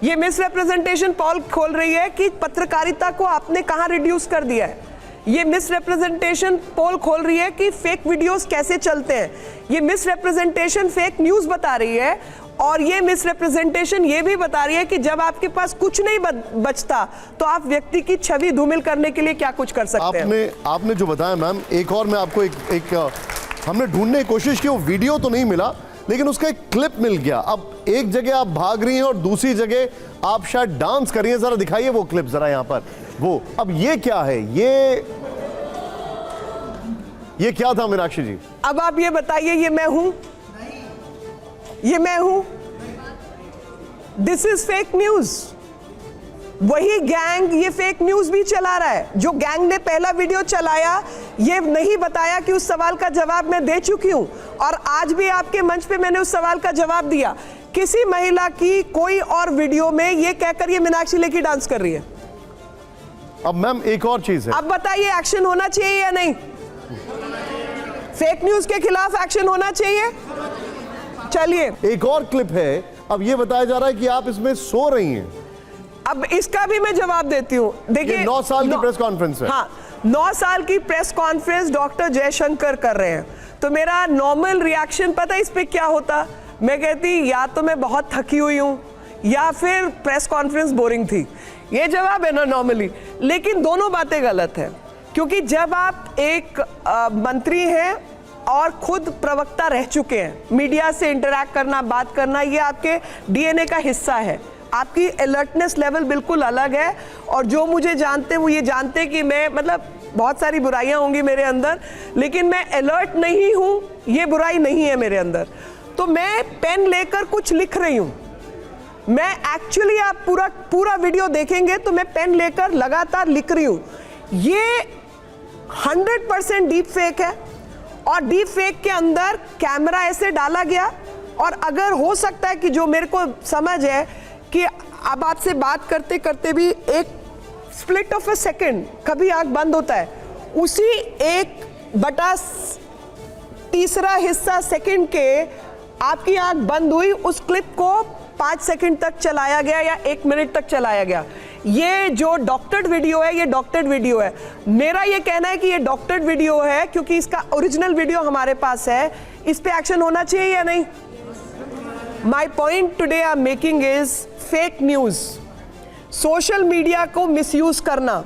ये मिसरिप्रेजेंटेशन पोल खोल रही है कि पत्रकारिता को आपने कहाँ रिड्यूस कर दिया है। ये मिसरिप्रेजेंटेशन पोल खोल रही है कि फेक वीडियोस कैसे चलते हैं। ये मिसरिप्रेजेंटेशन फेक न्यूज़ बता रही है। और ये मिसरिप्रेजेंटेशन ये भी बता रही है कि जब आपके पास कुछ नहीं बचता तो आप व्यक्ति की छवि धूमिल करने के लिए क्या कुछ कर सकते हैं। आपने जो बताया मैम, एक और मैं आपको एक हमने ढूंढने की कोशिश की, वो वीडियो तो नहीं मिला लेकिन उसका एक क्लिप मिल गया। अब एक जगह आप भाग रही हैं और दूसरी जगह आप शायद डांस कर रही हैं। जरा दिखाइए वो क्लिप जरा यहाँ पर। वो अब ये क्या है, ये क्या था मीनाक्षी जी? अब आप ये बताइए, ये मैं हूं? ये मैं हूं? This is fake news. वही गैंग ये फेक न्यूज भी चला रहा है। जो गैंग ने पहला वीडियो चलाया, ये नहीं बताया कि उस सवाल का जवाब मैं दे चुकी हूं। और आज भी आपके मंच पे मैंने उस सवाल का जवाब दिया। किसी महिला की कोई और वीडियो में ये कहकर ये मीनाक्षी लेखी डांस कर रही है। अब मैम एक और चीज है, अब बताइए एक्शन होना चाहिए या नहीं? फेक न्यूज के खिलाफ एक्शन होना चाहिए। चलिए एक और क्लिप है। अब ये बताया जा रहा है कि आप इसमें सो रही हैं। अब इसका भी मैं जवाब देती हूँ। देखिए 9 साल की प्रेस कॉन्फ्रेंस है। हाँ, 9 साल की प्रेस कॉन्फ्रेंस डॉक्टर जयशंकर कर रहे हैं। तो मेरा नॉर्मल रिएक्शन पता है इस पे क्या होता? मैं कहती या तो मैं बहुत थकी हुई हूँ या फिर प्रेस कॉन्फ्रेंस बोरिंग थी। ये जवाब है ना नॉर्मली। लेकिन दोनों बातें गलत है, क्योंकि जब आप एक मंत्री हैं और खुद प्रवक्ता रह चुके हैं, मीडिया से इंटरैक्ट करना, बात करना, ये आपके डीएनए का हिस्सा है। आपकी अलर्टनेस लेवल बिल्कुल अलग है। और जो मुझे जानते हैं वो ये जानते हैं कि मैं मतलब बहुत सारी बुराइयां होंगी मेरे अंदर, लेकिन मैं अलर्ट नहीं हूं, ये बुराई नहीं है मेरे अंदर। तो मैं पेन लेकर कुछ लिख रही हूं। मैं एक्चुअली, आप पूरा वीडियो देखेंगे तो मैं पेन लेकर लगातार लिख रही हूं। ये 100% डीप फेक है। और डीप फेक के अंदर कैमरा ऐसे डाला गया। और अगर हो सकता है कि जो मेरे को समझ है कि अब आपसे बात करते करते भी एक स्प्लिट ऑफ अ सेकेंड कभी आंख बंद होता है, उसी 1/3 हिस्सा सेकेंड के आपकी आंख बंद हुई, उस क्लिप को 5 सेकेंड तक चलाया गया या 1 मिनट तक चलाया गया। ये जो डॉक्टर्ड वीडियो है, ये डॉक्टर्ड वीडियो है। मेरा ये कहना है कि ये डॉक्टर्ड वीडियो है क्योंकि इसका ओरिजिनल वीडियो हमारे पास है। इस पे एक्शन होना चाहिए या नहीं? My point today I am making is fake news, social media को मिसयूज करना,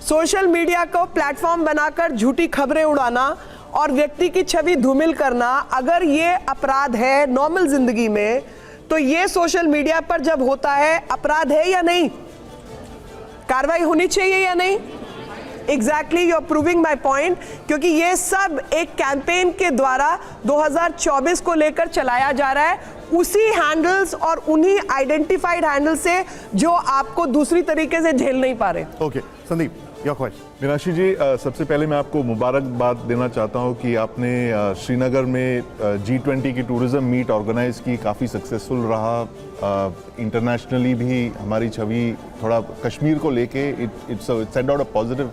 सोशल मीडिया को प्लेटफॉर्म बनाकर झूठी खबरें उड़ाना और व्यक्ति की छवि धूमिल करना, अगर ये अपराध है नॉर्मल जिंदगी में, तो ये सोशल मीडिया पर जब होता है अपराध है या नहीं? कार्रवाई होनी चाहिए या नहीं? Exactly, you are proving my point. क्योंकि ये सब एक कैंपेन के द्वारा 2024 को लेकर चलाया जा रहा है, उसी हैंडल्स और उन्हीं आइडेंटिफाइड हैंडल से जो आपको दूसरी तरीके से झेल नहीं पा रहे। Okay Sandeep, your question. Meenakshi ji, सबसे पहले मैं आपको मुबारकबाद देना चाहता हूं कि आपने श्रीनगर में G20 की टूरिज्म मीट ऑर्गेनाइज की, काफ़ी सक्सेसफुल रहा। इंटरनेशनली भी हमारी छवि थोड़ा कश्मीर को लेके it send out a positive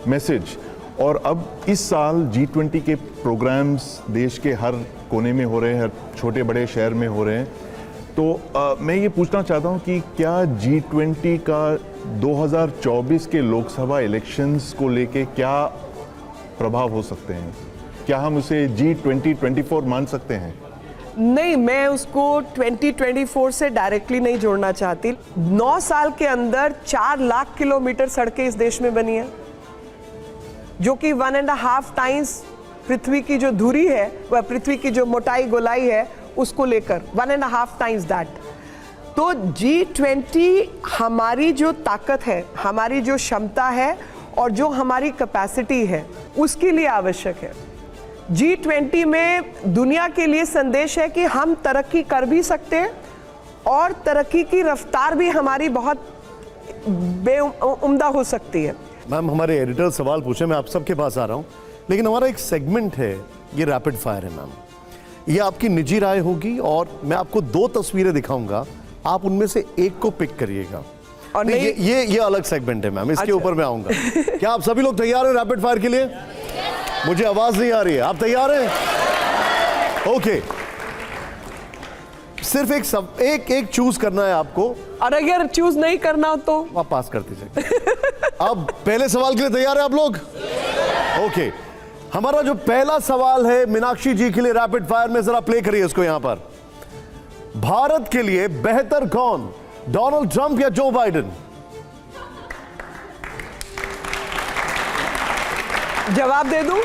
message. और अब इस साल G20 के प्रोग्राम्स देश के हर कोने में हो रहे हैं, हर छोटे बड़े शहर में हो रहे हैं। तो मैं ये पूछना चाहता हूँ कि क्या G20 का 2024 के लोकसभा इलेक्शंस को लेके क्या प्रभाव हो सकते हैं? क्या हम उसे G2024 मान सकते हैं? नहीं, मैं उसको 2024 से डायरेक्टली नहीं जोड़ना चाहती। 9 साल के अंदर 4 लाख किलोमीटर सड़कें इस देश में बनी है, जो कि 1.5 टाइम्स पृथ्वी की जो धुरी है, वह पृथ्वी की जो मोटाई गोलाई है उसको लेकर 1.5 टाइम्स दैट। तो G20 हमारी जो ताकत है, हमारी जो क्षमता है और जो हमारी कैपेसिटी है उसके लिए आवश्यक है। G20 में दुनिया के लिए संदेश है कि हम तरक्की कर भी सकते हैं और तरक्की की रफ्तार भी हमारी बहुत बेउम्दा हो सकती है। मैम, हमारे एडिटर सवाल पूछे, मैं आप सबके पास आ रहा हूं, लेकिन हमारा एक सेगमेंट है, ये रैपिड फायर है मैम। ये आपकी निजी राय होगी और मैं आपको 2 तस्वीरें दिखाऊंगा, आप उनमें से एक को पिक करिएगा। और नहीं, ये अलग सेगमेंट है मैम, इसके ऊपर मैं आऊंगा। क्या आप सभी लोग तैयार हैं रैपिड फायर के लिए? मुझे आवाज नहीं आ रही है, आप तैयार हैं? ओके, सिर्फ एक चूज करना है आपको, और अगर चूज नहीं करना हो तो आप पास कर दीजिए। अब पहले सवाल के लिए तैयार है आप लोग? ओके, हमारा जो पहला सवाल है मीनाक्षी जी के लिए रैपिड फायर में, जरा प्ले करिए इसको यहां पर। भारत के लिए बेहतर कौन, डोनाल्ड ट्रंप या जो बाइडेन? जवाब दे दूं?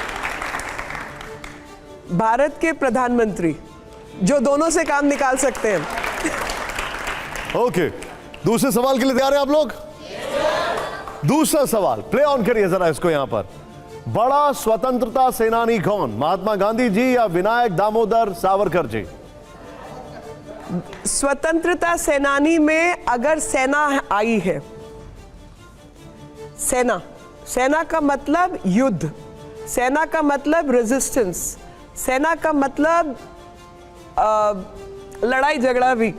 भारत के प्रधानमंत्री, जो दोनों से काम निकाल सकते हैं। ओके, दूसरे सवाल के लिए तैयार है आप लोग? दूसरा सवाल प्ले ऑन करिए जरा इसको यहां पर। बड़ा स्वतंत्रता सेनानी कौन, महात्मा गांधी जी या विनायक दामोदर सावरकर जी? स्वतंत्रता सेनानी में अगर सेना आई है, सेना का मतलब युद्ध, सेना का मतलब रेजिस्टेंस, सेना का मतलब लड़ाई झगड़ा भी,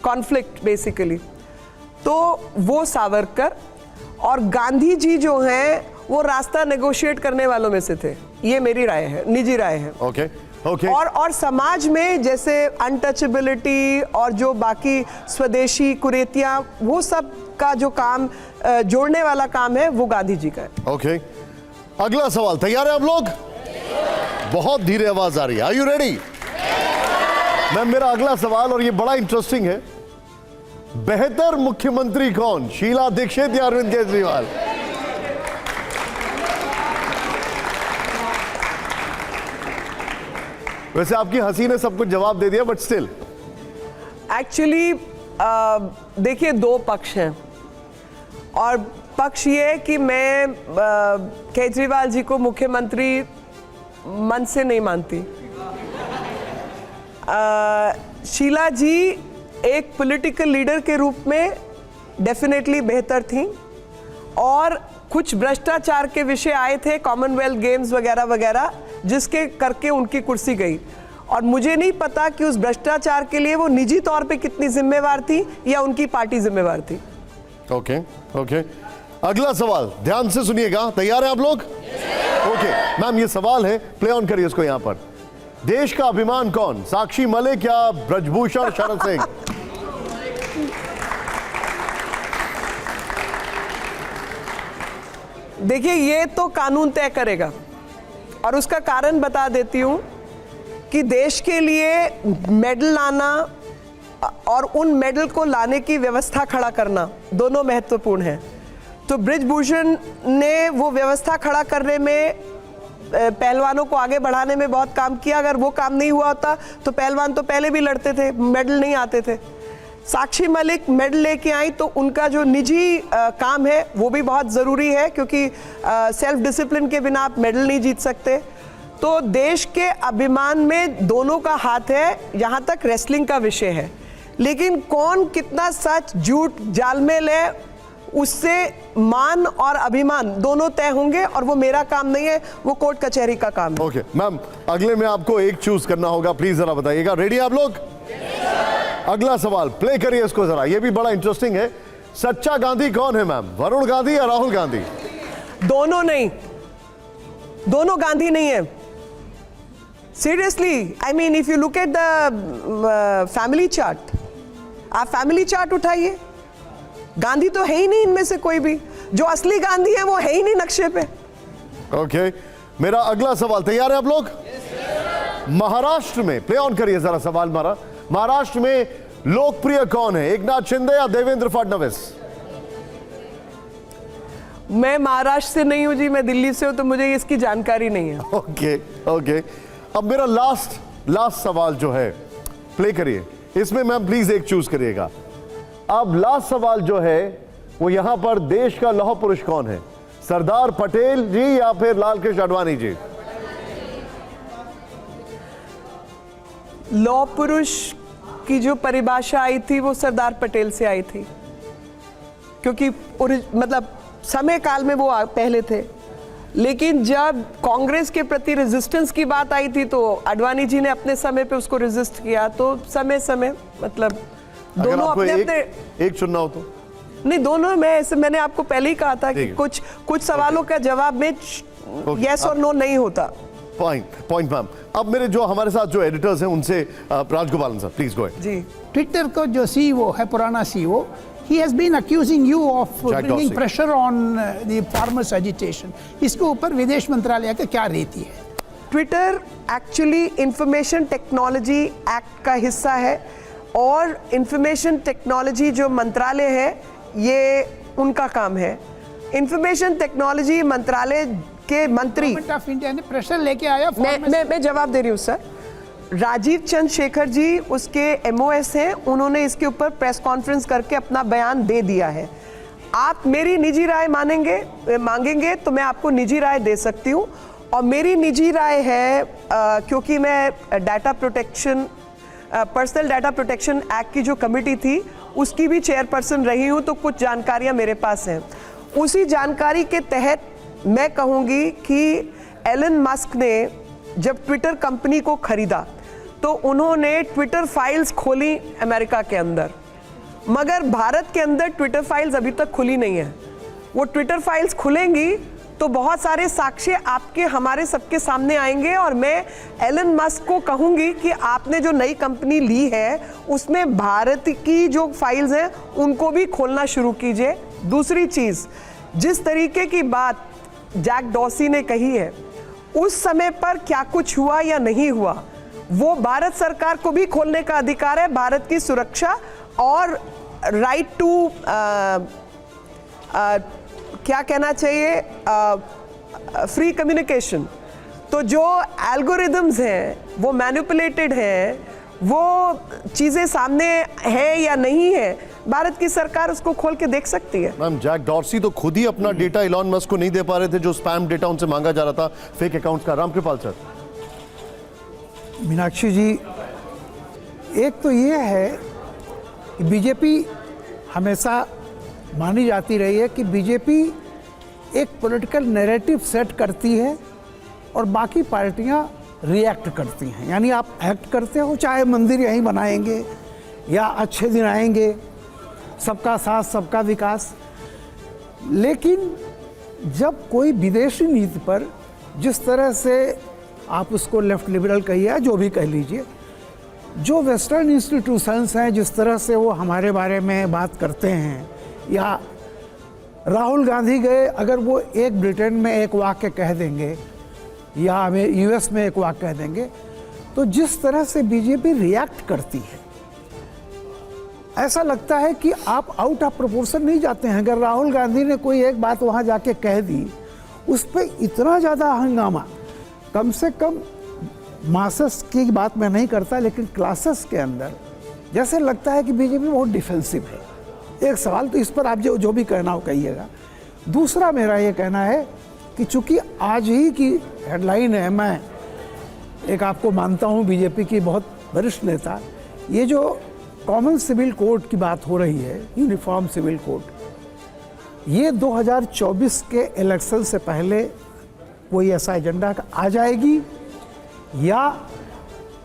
कॉन्फ्लिक्ट बेसिकली, तो वो सावरकर। और गांधी जी जो हैं वो रास्ता नेगोशिएट करने वालों में से थे। ये मेरी राय है, निजी राय है। Okay okay. और समाज में जैसे अनटचेबिलिटी और जो बाकी स्वदेशी कुरीतियां, वो सब का जो काम जोड़ने वाला काम है वो गांधी जी का है। ओके, अगला सवाल तैयार है आप लोग? बहुत धीरे आवाज आ रही है, आर यू रेडी? मैम, मेरा अगला सवाल, और ये बड़ा इंटरेस्टिंग है, बेहतर मुख्यमंत्री कौन, शीला दीक्षित या अरविंद केजरीवाल? वैसे आपकी हंसी ने सब कुछ जवाब दे दिया, बट स्टिल एक्चुअली देखिए, 2 पक्ष हैं, और पक्ष ये है कि मैं केजरीवाल जी को मुख्यमंत्री मन से नहीं मानती। शीला जी एक पॉलिटिकल लीडर के रूप में डेफिनेटली बेहतर थी, और कुछ भ्रष्टाचार के विषय आए थे, कॉमनवेल्थ गेम्स वगैरह वगैरह, जिसके करके उनकी कुर्सी गई। और मुझे नहीं पता कि उस भ्रष्टाचार के लिए वो निजी तौर पे कितनी जिम्मेवार थी या उनकी पार्टी जिम्मेवार थी। ओके ओके, अगला सवाल ध्यान से सुनिएगा, तैयार है आप लोग? ओके मैम, ये सवाल है, प्ले ऑन करिए इसको यहां पर। देश का अभिमान कौन, साक्षी मलिक या ब्रजभूषण शरण सिंह? देखिए, ये तो कानून तय करेगा, और उसका कारण बता देती हूं कि देश के लिए मेडल लाना और उन मेडल को लाने की व्यवस्था खड़ा करना दोनों महत्वपूर्ण है। तो ब्रिजभूषण ने वो व्यवस्था खड़ा करने में, पहलवानों को आगे बढ़ाने में बहुत काम किया। अगर वो काम नहीं हुआ होता तो पहलवान तो पहले भी लड़ते थे, मेडल नहीं आते थे। साक्षी मलिक मेडल लेके आई, तो उनका जो निजी काम है वो भी बहुत ज़रूरी है, क्योंकि सेल्फ डिसिप्लिन के बिना आप मेडल नहीं जीत सकते। तो देश के अभिमान में दोनों का हाथ है, यहाँ तक रेसलिंग का विषय है। लेकिन कौन कितना सच झूठ जालमेल है, उससे मान और अभिमान दोनों तय होंगे, और वो मेरा काम नहीं है, वो कोर्ट कचहरी का काम है। ओके मैम, अगले में आपको एक चूज करना होगा, प्लीज जरा बताइएगा। रेडी आप लोग? अगला सवाल प्ले करिए इसको जरा, ये भी बड़ा इंटरेस्टिंग है। सच्चा गांधी कौन है मैम, वरुण गांधी या राहुल गांधी? दोनों नहीं, दोनों गांधी नहीं है। Seriously, I mean if you look at the family chart, आप फैमिली चार्ट उठाइए, गांधी तो है ही नहीं इनमें से कोई भी। जो असली गांधी है वो है ही नहीं नक्शे पे। ओके, मेरा अगला सवाल, तैयार है आप लोग? महाराष्ट्र में, प्ले ऑन करिए जरा सवाल हमारा, महाराष्ट्र में लोकप्रिय कौन है, एकनाथ शिंदे या देवेंद्र फडणवीस? मैं महाराष्ट्र से नहीं हूं जी, मैं दिल्ली से हूं, तो मुझे इसकी जानकारी नहीं है। ओके ओके, अब मेरा लास्ट सवाल जो है, प्ले करिए, इसमें मैम प्लीज एक चूज करिएगा। अब लास्ट सवाल जो है वो यहां पर, देश का लौह पुरुष कौन है, सरदार पटेल जी या फिर लाल कृष्ण आडवाणी जी? लौह पुरुष की जो परिभाषा आई थी वो सरदार पटेल से आई थी, क्योंकि मतलब समय काल में वो पहले थे, लेकिन जब कांग्रेस के प्रति रेजिस्टेंस की बात आई थी तो आडवाणी जी ने अपने समय पे उसको रेजिस्ट किया। तो समय मतलब अगर दोनों आपको अपने एक चुनना हो तो? नहीं, दोनों में ऐसे, मैंने आपको पहले ही कहा था कि कुछ सवालों का जवाब में यस और नो नहीं होता। Point ma'am. अब मेरे जो हमारे साथ जो एडिटर्स हैं उनसे Rajagopalan sir please go ahead. जी, ट्विटर को जो सीईओ है, पुराना CEO, he has been accusing you of Jack bringing Dorsey. pressure on the farmers agitation. इसके ऊपर विदेश मंत्रालय का क्या रीति है? Twitter actually information technology act का हिस्सा है, और इंफॉर्मेशन टेक्नोलॉजी जो मंत्रालय है ये उनका काम है। इंफॉर्मेशन टेक्नोलॉजी मंत्रालय के मंत्री, गवर्नमेंट ऑफ इंडिया ने प्रेशर लेके आया। मैं जवाब दे रही हूँ सर। राजीव चंद्रशेखर जी उसके एमओएस हैं, उन्होंने इसके ऊपर प्रेस कॉन्फ्रेंस करके अपना बयान दे दिया है। आप मेरी निजी राय मांगेंगे तो मैं आपको निजी राय दे सकती हूँ, और मेरी निजी राय है क्योंकि मैं data protection, personal data protection act की जो कमेटी थी उसकी भी चेयरपर्सन रही हूँ, तो कुछ जानकारियाँ मेरे पास हैं। उसी जानकारी के तहत मैं कहूँगी कि एलन मस्क ने जब ट्विटर कंपनी को खरीदा तो उन्होंने ट्विटर फाइल्स खोली अमेरिका के अंदर, मगर भारत के अंदर ट्विटर फाइल्स अभी तक खुली नहीं है। वो ट्विटर फाइल्स खुलेंगी तो बहुत सारे साक्ष्य आपके हमारे सबके सामने आएंगे, और मैं एलन मस्क को कहूंगी कि आपने जो नई कंपनी ली है उसमें भारत की जो फाइल्स हैं उनको भी खोलना शुरू कीजिए। दूसरी चीज़, जिस तरीके की बात जैक डॉर्सी ने कही है, उस समय पर क्या कुछ हुआ या नहीं हुआ, वो भारत सरकार को भी खोलने का अधिकार है। भारत की सुरक्षा और राइट टू क्या कहना चाहिए, फ्री कम्युनिकेशन। तो जो एल्गोरिदम्स हैं वो मैनिपुलेटेड हैं, वो चीज़ें सामने हैं या नहीं है, भारत की सरकार उसको खोल के देख सकती है। मैम, जैक डॉर्सी तो खुद ही अपना डेटा इलॉन मस्क को नहीं दे पा रहे थे, जो स्पैम डेटा उनसे मांगा जा रहा था फेक अकाउंट्स का। रामकृपाल सर। मीनाक्षी जी, एक तो ये है कि बीजेपी हमेशा मानी जाती रही है कि बीजेपी एक पॉलिटिकल नैरेटिव सेट करती है और बाकी पार्टियां रिएक्ट करती हैं। यानी आप एक्ट करते हो, चाहे मंदिर यहीं बनाएंगे या अच्छे दिन आएंगे, सबका साथ सबका विकास, लेकिन जब कोई विदेशी नीति पर जिस तरह से आप उसको लेफ्ट लिबरल कहिए, जो भी कह लीजिए, जो वेस्टर्न इंस्टीट्यूशंस हैं जिस तरह से वो हमारे बारे में बात करते हैं, या राहुल गांधी गए, अगर वो एक ब्रिटेन में एक वाक्य कह देंगे या हमें यूएस में एक वाक्य कह देंगे, तो जिस तरह से बीजेपी रिएक्ट करती है, ऐसा लगता है कि आप आउट ऑफ प्रोपोर्शन नहीं जाते हैं। अगर राहुल गांधी ने कोई एक बात वहाँ जाके कह दी, उस पर इतना ज़्यादा हंगामा, कम से कम मासेस की बात मैं नहीं करता, लेकिन क्लासेस के अंदर जैसे लगता है कि बीजेपी बहुत डिफेंसिव है। एक सवाल तो इस पर आप जो भी कहना हो कहिएगा। दूसरा मेरा ये कहना है कि चूंकि आज ही की हेडलाइन है, मैं एक आपको मानता हूँ बीजेपी की बहुत वरिष्ठ नेता, ये जो कॉमन सिविल कोड की बात हो रही है, यूनिफॉर्म सिविल कोड, ये 2024 के इलेक्शन से पहले कोई ऐसा एजेंडा आ जाएगी, या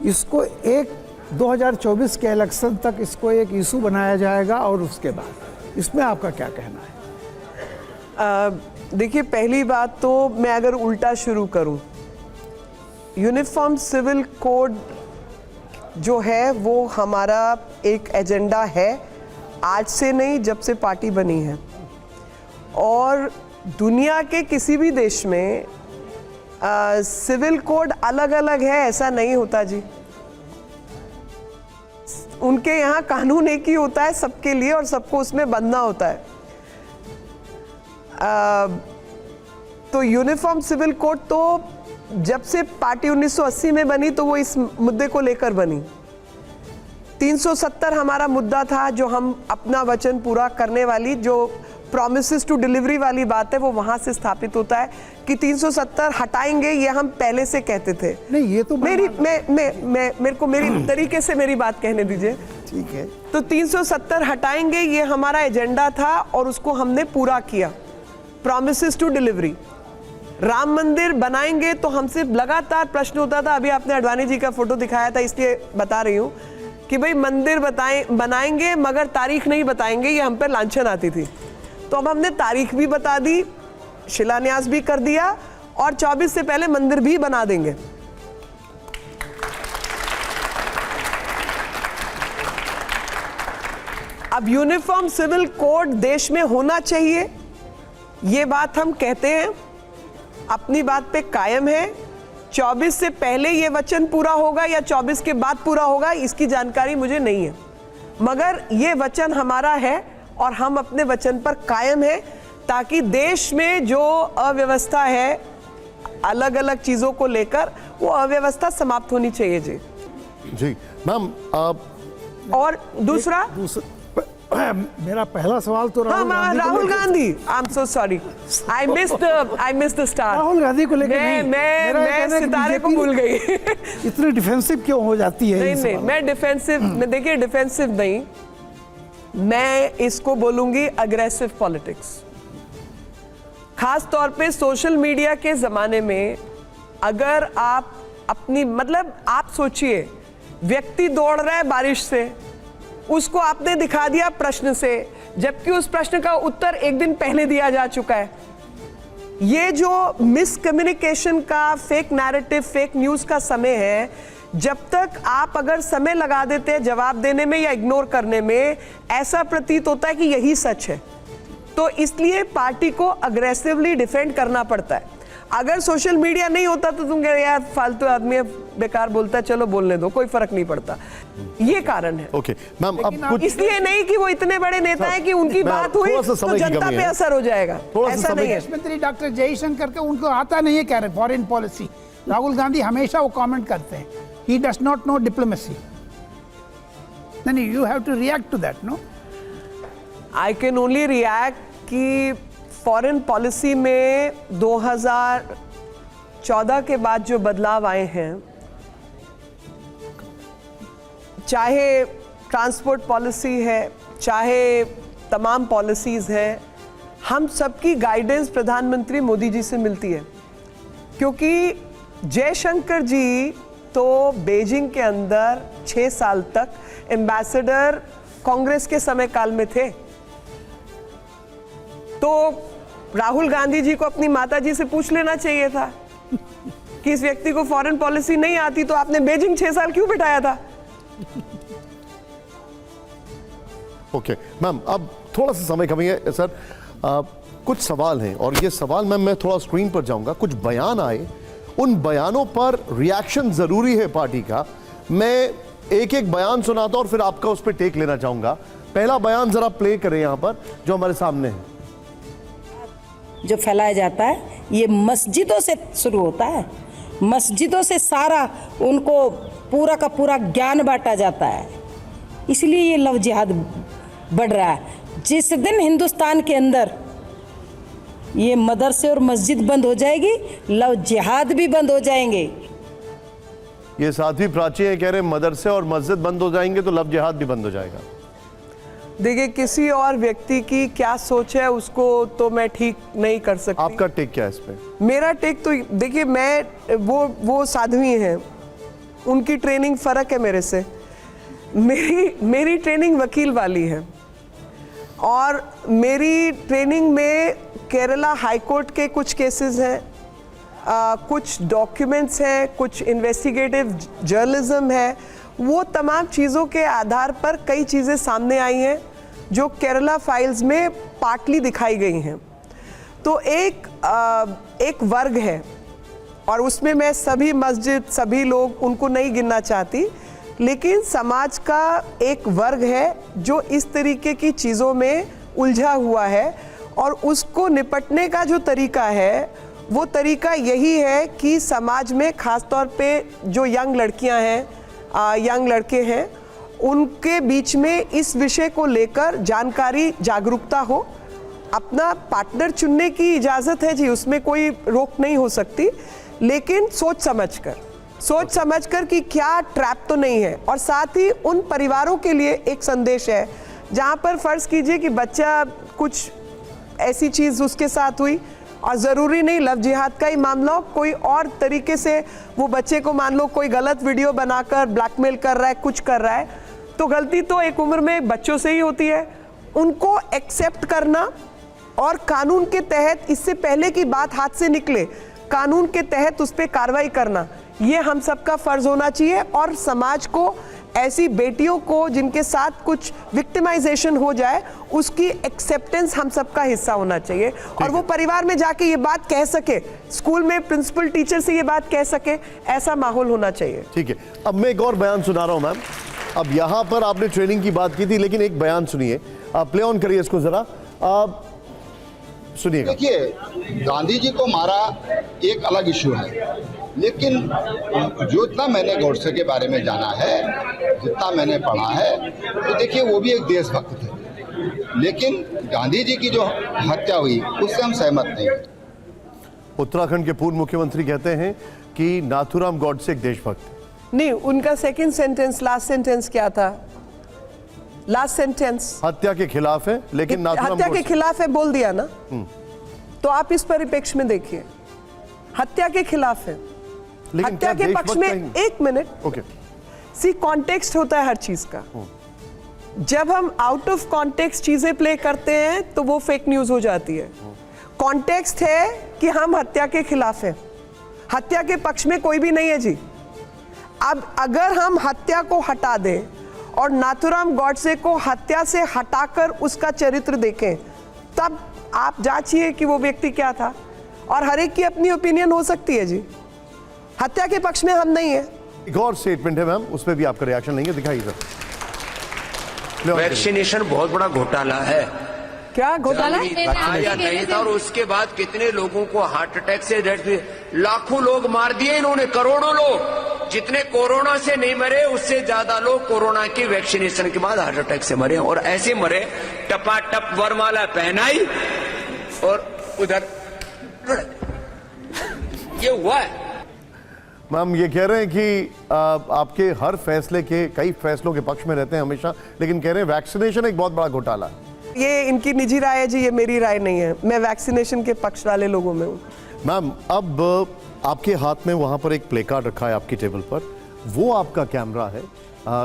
इसको एक 2024 के इलेक्शन तक इसको एक इशू बनाया जाएगा और उसके बाद, इसमें आपका क्या कहना है? देखिए, पहली बात तो मैं अगर उल्टा शुरू करूं, यूनिफॉर्म सिविल कोड जो है वो हमारा एक एजेंडा है, आज से नहीं, जब से पार्टी बनी है। और दुनिया के किसी भी देश में सिविल कोड अलग अलग है ऐसा नहीं होता जी। उनके यहाँ कानून एक ही होता है सबके लिए और सबको उसमें बंधना होता है। तो यूनिफॉर्म सिविल कोड तो जब से पार्टी 1980 में बनी तो वो इस मुद्दे को लेकर बनी। 370 हमारा मुद्दा था, जो हम अपना वचन पूरा करने वाली, जो प्रॉमिसेस टू डिलीवरी वाली बात है, वो वहां से स्थापित होता है कि 370 हटाएंगे, ये हम पहले से कहते थे। नहीं, ये तो मेरे को मेरी तरीके से मेरी बात कहने दीजिए। ठीक है। तो 370 हटाएंगे, ये हमारा एजेंडा था और उसको हमने पूरा किया। Promises to delivery. राम मंदिर बनाएंगे तो हमसे लगातार प्रश्न होता था, अभी आपने अडवाणी जी का फोटो दिखाया था इसलिए बता रही हूँ कि भाई मंदिर बनाएंगे मगर तारीख नहीं बताएंगे, ये हम पर लांछन आती थी। तो अब हमने तारीख भी बता दी, शिलान्यास भी कर दिया और 24 से पहले मंदिर भी बना देंगे। अब यूनिफॉर्म सिविल कोड देश में होना चाहिए, ये बात हम कहते हैं, अपनी बात पे कायम है। 24 से पहले ये वचन पूरा होगा या 24 के बाद पूरा होगा इसकी जानकारी मुझे नहीं है, मगर ये वचन हमारा है और हम अपने वचन पर कायम हैं, ताकि देश में जो अव्यवस्था है अलग अलग चीजों को लेकर, वो अव्यवस्था समाप्त होनी चाहिए जी। जी मैम, और दूसरा मेरा पहला सवाल तो Rahul Gandhi, I am so sorry, I missed the star. Rahul Gandhi को लेकर मैं सितारे को भूल गई। इतनी डिफेंसिव क्यों हो जाती है? नहीं, मैं डिफेंसिव, देखिए डिफेंसिव नहीं, मैं इसको बोलूंगी अग्रेसिव पॉलिटिक्स। खास तौर पे सोशल मीडिया के जमाने में अगर आप अपनी, मतलब आप सोचिए, व्यक्ति दौड़ रहा है बारिश से, उसको आपने दिखा दिया प्रश्न से, जबकि उस प्रश्न का उत्तर एक दिन पहले दिया जा चुका है। ये जो मिसकम्युनिकेशन का, फेक नैरेटिव, फेक न्यूज का समय है, जब तक आप अगर समय लगा देते हैं जवाब देने में या इग्नोर करने में, ऐसा प्रतीत होता है कि यही सच है। तो इसलिए पार्टी को अग्रेसिवली डिफेंड करना पड़ता है। अगर सोशल मीडिया नहीं होता तो तुम कह रहे यार फालतू आदमी है, बेकार बोलता है, चलो बोलने दो, कोई फर्क नहीं पड़ता। ये कारण है। ओके मैम, अब इसलिए नहीं कि वो इतने बड़े नेता हैं कि उनकी बात हुई तो जनता पे असर हो जाएगा, ऐसा नहीं है। मंत्री डॉक्टर जयशंकर के उनको आता नहीं है क्या फॉरेन पॉलिसी। राहुल गांधी हमेशा वो कमेंट करते हैं, he does not know diplomacy. Then you have to react to that, no? I can only react कि फॉरेन पॉलिसी में 2014 के बाद जो बदलाव आए हैं, चाहे ट्रांसपोर्ट पॉलिसी है, चाहे तमाम पॉलिसीज हैं, हम सबकी गाइडेंस प्रधानमंत्री मोदी जी से मिलती है। क्योंकि जयशंकर जी तो बीजिंग के अंदर 6 साल तक एम्बेसडर कांग्रेस के समय काल में थे। तो राहुल गांधी जी को अपनी माता जी से पूछ लेना चाहिए था कि इस व्यक्ति को फॉरेन पॉलिसी नहीं आती, तो आपने बीजिंग 6 साल क्यों बिठाया था? ओके मैम, अब थोड़ा सा समय कमी है सर। कुछ सवाल हैं और ये सवाल मैम मैं थोड़ा स्क्रीन पर जाऊंगा। कुछ बयान आए, उन बयानों पर रिएक्शन जरूरी है पार्टी का। मैं एक एक बयान सुनाता और फिर आपका उस पर टेक लेना चाहूंगा। पहला बयान जरा प्ले करें यहाँ पर, जो हमारे सामने है। जो फैलाया जाता है ये मस्जिदों से शुरू होता है, मस्जिदों से सारा उनको पूरा का पूरा ज्ञान बांटा जाता है, इसलिए ये लव जिहाद बढ़ रहा है। जिस दिन हिंदुस्तान के अंदर ये मदरसे और मस्जिद बंद हो जाएगी, लव जिहाद भी बंद हो जाएंगे। ये साध्वी प्राची है, कह रहे मदरसे और मस्जिद बंद हो जाएंगे तो लव जिहाद भी बंद हो जाएगा। देखिए, किसी और व्यक्ति की क्या सोच है उसको तो मैं ठीक नहीं कर सकती। आपका टेक क्या है इस पे? मेरा टेक तो देखिए, मैं वो साध्वी हैं, उनकी ट्रेनिंग फर्क है मेरे से। मेरी ट्रेनिंग वकील वाली है। और मेरी ट्रेनिंग में केरला हाई कोर्ट के कुछ केसेस हैं, कुछ डॉक्यूमेंट्स हैं, कुछ इन्वेस्टिगेटिव जर्नलिज्म है। वो तमाम चीज़ों के आधार पर कई चीज़ें सामने आई हैं जो केरला फाइल्स में पार्टली दिखाई गई हैं। तो एक वर्ग है और उसमें मैं सभी मस्जिद, सभी लोग उनको नहीं गिनना चाहती, लेकिन समाज का एक वर्ग है जो इस तरीके की चीज़ों में उलझा हुआ है और उसको निपटने का जो तरीका है वो तरीका यही है कि समाज में ख़ास तौर पे जो यंग लड़कियां हैं, यंग लड़के हैं, उनके बीच में इस विषय को लेकर जानकारी, जागरूकता हो। अपना पार्टनर चुनने की इजाज़त है जी, उसमें कोई रोक नहीं हो सकती, लेकिन सोच समझकर कि क्या ट्रैप तो नहीं है। और साथ ही उन परिवारों के लिए एक संदेश है जहाँ पर फ़र्ज़ कीजिए कि बच्चा कुछ ऐसी चीज़ उसके साथ हुई और ज़रूरी नहीं लव जिहाद का ही मामला हो, कोई और तरीके से वो बच्चे को मान लो कोई गलत वीडियो बनाकर ब्लैकमेल कर रहा है, कुछ कर रहा है, तो गलती तो एक उम्र में बच्चों से ही होती है। उनको एक्सेप्ट करना और कानून के तहत, इससे पहले की बात हाथ से निकले, कानून के तहत उस पर कार्रवाई करना, ये हम सबका फ़र्ज़ होना चाहिए। और समाज को ऐसी बेटियों को जिनके साथ कुछ विक्टिमाइजेशन हो जाए उसकी एक्सेप्टेंस हम सबका हिस्सा होना चाहिए और वो परिवार में जाके ये बात कह सके, स्कूल में प्रिंसिपल टीचर से ये बात कह सके, ऐसा माहौल होना चाहिए। ठीक है, अब मैं एक और बयान सुना रहा हूं मैम। अब यहाँ पर आपने ट्रेनिंग की बात की थी, लेकिन एक बयान सुनिए, आप प्ले ऑन करिए इसको जरा, आप सुनिएगा। देखिए, गांधी जी को मारा एक अलग इशू है, लेकिन जो इतना मैंने गोडसे के बारे में जाना है, जितना मैंने पढ़ा है, तो देखिए वो भी एक देशभक्त थे, लेकिन गांधी जी की जो हत्या हुई उससे हम सहमत नहीं। उत्तराखंड के पूर्व मुख्यमंत्री कहते हैं कि नाथूराम गॉडसे एक देशभक्त नहीं, उनका सेकंड सेंटेंस, लास्ट सेंटेंस क्या था? लास्ट सेंटेंस हत्या के खिलाफ है, लेकिन नाथूराम हत्या के गॉडसे खिलाफ है बोल दिया ना। तो आप इस परिप्रेक्ष्य में देखिए, हत्या के खिलाफ है, लेकिन हत्या क्या के पक्ष में। देशभक्त एक मिनट, ओके, सी कॉन्टेक्स्ट होता है हर चीज का। जब हम आउट ऑफ कॉन्टेक्स्ट चीजें प्ले करते हैं तो वो फेक न्यूज हो जाती है। कॉन्टेक्स्ट है कि हम हत्या के खिलाफ हैं, हत्या के पक्ष में कोई भी नहीं है जी। अब अगर हम हत्या को हटा दें और नाथूराम गॉडसे को हत्या से हटाकर उसका चरित्र देखें, तब आप जांचिए कि वो व्यक्ति क्या था। और हर एक की अपनी ओपिनियन हो सकती है जी, हत्या के पक्ष में हम नहीं है। एक और स्टेटमेंट है मैम, उस पर भी आपका रिएक्शन लेंगे, दिखाइए सर। वैक्सीनेशन बहुत बड़ा घोटाला है। क्या घोटाला? आया नहीं था और उसके बाद कितने लोगों को हार्ट अटैक से लाखों लोग मार दिए इन्होंने, करोड़ों लोग। जितने कोरोना से नहीं मरे उससे ज्यादा लोग कोरोना की वैक्सीनेशन के बाद हार्ट अटैक से मरे, और ऐसे मरे टपाटप वरमाला पहनाई और उधर ये हुआ है। मैम ये कह रहे हैं कि आपके हर फैसले के, कई फैसलों के पक्ष में रहते हैं हमेशा, लेकिन कह रहे हैं वैक्सीनेशन एक बहुत बड़ा घोटाला है। ये इनकी निजी राय है जी, ये मेरी राय नहीं है। मैं वैक्सीनेशन के पक्ष वाले लोगों में हूँ। मैम अब आपके हाथ में वहाँ पर एक प्ले कार्ड रखा है आपकी टेबल पर, वो आपका कैमरा है,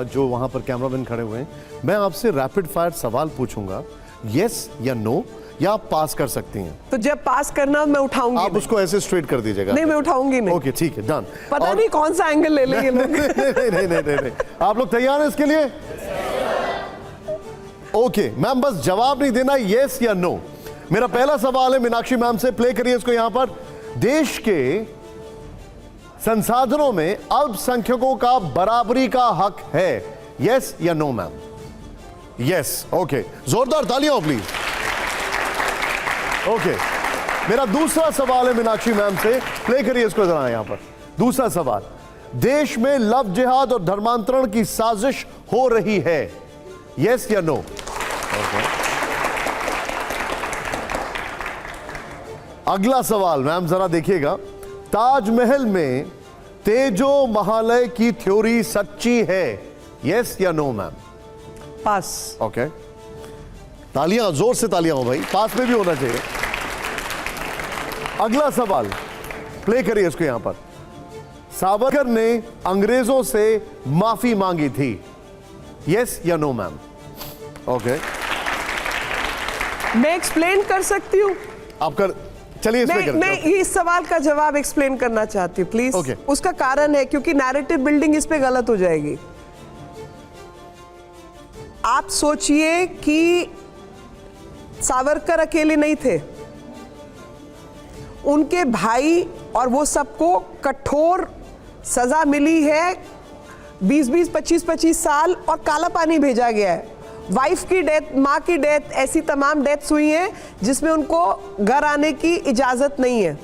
जो वहाँ पर कैमरामैन खड़े हुए हैं। मैं आपसे रैपिड फायर सवाल पूछूंगा, यस या नो, या आप पास कर सकती हैं। तो जब पास करना मैं उठाऊंगी। आप उसको ऐसे स्ट्रेट कर दीजिएगा। नहीं, मैं उठाऊंगी नहीं। ओके ठीक है, डन। पता नहीं कौन सा एंगल ले लेंगे लोग। नहीं, आप लोग तैयार हैं इसके लिए? ओके मैम, बस जवाब नहीं देना, यस या नो। मेरा पहला सवाल है मीनाक्षी मैम से, प्ले करिए इसको यहां पर। देश के संसाधनों में अल्पसंख्यकों का बराबरी का हक है, यस या नो मैम? यस, ओके, जोरदार तालियां प्लीज। ओके, मेरा दूसरा सवाल है मीनाक्षी मैम से, प्ले करिए इसको जरा यहां पर। दूसरा सवाल, देश में लव जिहाद और धर्मांतरण की साजिश हो रही है, यस या नो? अगला सवाल मैम जरा देखिएगा, ताजमहल में तेजो महालय की थ्योरी सच्ची है, यस या नो मैम? पास। ओके, तालियां, जोर से तालियां हो भाई, पास में भी होना चाहिए। अगला सवाल, प्ले करिए इसको यहां पर। सावरकर ने अंग्रेजों से माफी मांगी थी, यस या नो मैम? ओके, मैं एक्सप्लेन कर सकती हूँ। आप कर चलिए इसमें मैं इस सवाल का जवाब एक्सप्लेन करना चाहती हूँ प्लीज। Okay. उसका कारण है क्योंकि नैरेटिव बिल्डिंग इस पे गलत हो जाएगी। आप सोचिए कि सावरकर अकेले नहीं थे, उनके भाई और वो सबको कठोर सजा मिली है, 20-20, 25-25 साल और काला पानी भेजा गया है। वाइफ की डेथ, माँ की डेथ, ऐसी तमाम डेथ्स हुई हैं जिसमें उनको घर आने की इजाजत नहीं है।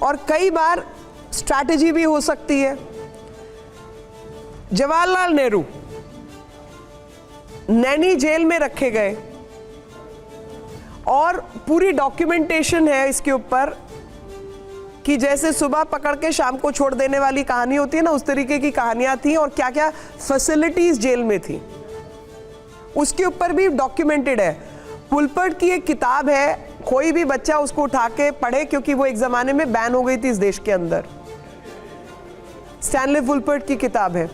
और कई बार स्ट्रैटेजी भी हो सकती है। जवाहरलाल नेहरू नैनी जेल में रखे गए और पूरी डॉक्यूमेंटेशन है इसके ऊपर कि जैसे सुबह पकड़ के शाम को छोड़ देने वाली कहानी होती है ना, उस तरीके की कहानियां थी और क्या क्या फैसिलिटीज जेल में थी उसके ऊपर भी डॉक्यूमेंटेड है। पुलपट की एक किताब है, कोई भी बच्चा उसको उठा के पढ़े क्योंकि वो एक जमाने में बैन हो गई थी इस देश के अंदर। स्टैनले पुलपट की किताब है।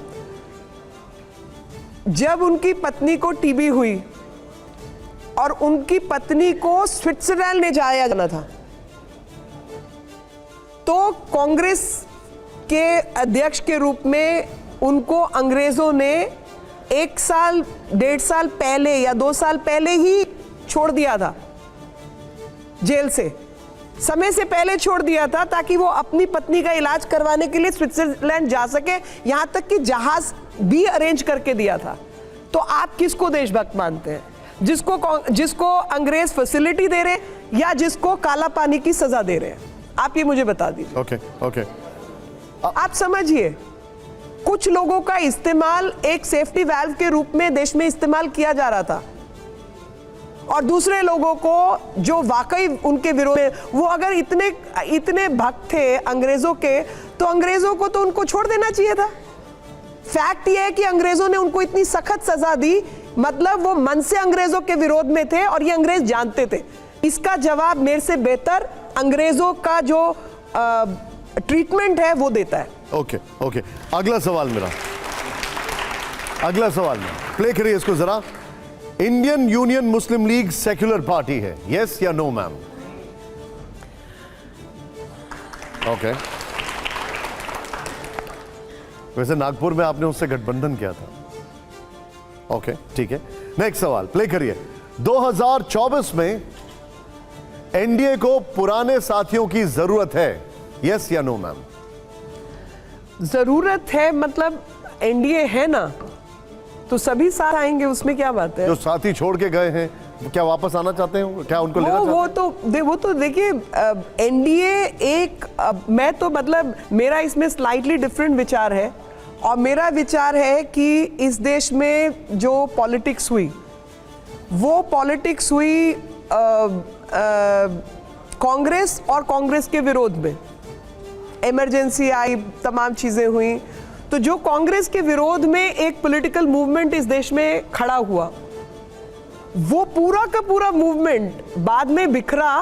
जब उनकी पत्नी को टीबी हुई और उनकी पत्नी को स्विट्जरलैंड ले जाया जाना था, तो कांग्रेस के अध्यक्ष के रूप में उनको अंग्रेजों ने 1 साल 1.5 साल पहले या 2 साल पहले ही छोड़ दिया था जेल से, समय से पहले छोड़ दिया था ताकि वो अपनी पत्नी का इलाज करवाने के लिए स्विट्जरलैंड जा सके, यहां तक कि जहाज भी अरेंज करके दिया था। तो आप किसको देशभक्त मानते हैं, जिसको अंग्रेज फैसिलिटी दे रहे हैं या जिसको काला पानी की सजा दे रहे हैं? आप ये मुझे बता दीजिए। ओके। आप समझिए, कुछ लोगों का इस्तेमाल एक सेफ्टी वाल्व के रूप में देश में इस्तेमाल किया जा रहा था और दूसरे लोगों को जो वाकई उनके विरोध में, वो अगर इतने भक्त थे अंग्रेजों के, तो अंग्रेजों को तो उनको छोड़ देना चाहिए था। फैक्ट ये है कि अंग्रेजों ने उनको इतनी सख्त सजा दी, मतलब वो मन से अंग्रेजों के विरोध में थे और ये अंग्रेज जानते थे। इसका जवाब मेरे से बेहतर अंग्रेजों का जो ट्रीटमेंट है वो देता है। ओके। अगला सवाल मेरा, प्ले करिए इसको जरा। इंडियन यूनियन मुस्लिम लीग सेक्युलर पार्टी है, यस या नो मैम? ओके। वैसे नागपुर में आपने उससे गठबंधन किया था। ओके, ठीक है। नेक्स्ट सवाल प्ले करिए। 2024 में एनडीए को पुराने साथियों की जरूरत है, यस या नो मैम? जरूरत है मतलब एनडीए है ना, तो सभी साथ आएंगे, उसमें क्या बात है? जो साथी छोड़ के गए हैं क्या वापस आना चाहते हैं, क्या उनको लेना चाहते हैं? वो तो देखिए, एनडीए एक मैं तो मतलब मेरा इसमें स्लाइटली डिफरेंट विचार है और मेरा विचार है कि इस देश में जो पॉलिटिक्स हुई वो पॉलिटिक्स हुई कांग्रेस और कांग्रेस के विरोध में। इमरजेंसी आई, तमाम चीजें हुई, तो जो कांग्रेस के विरोध में एक पॉलिटिकल मूवमेंट इस देश में खड़ा हुआ, वो पूरा का पूरा मूवमेंट बाद में बिखरा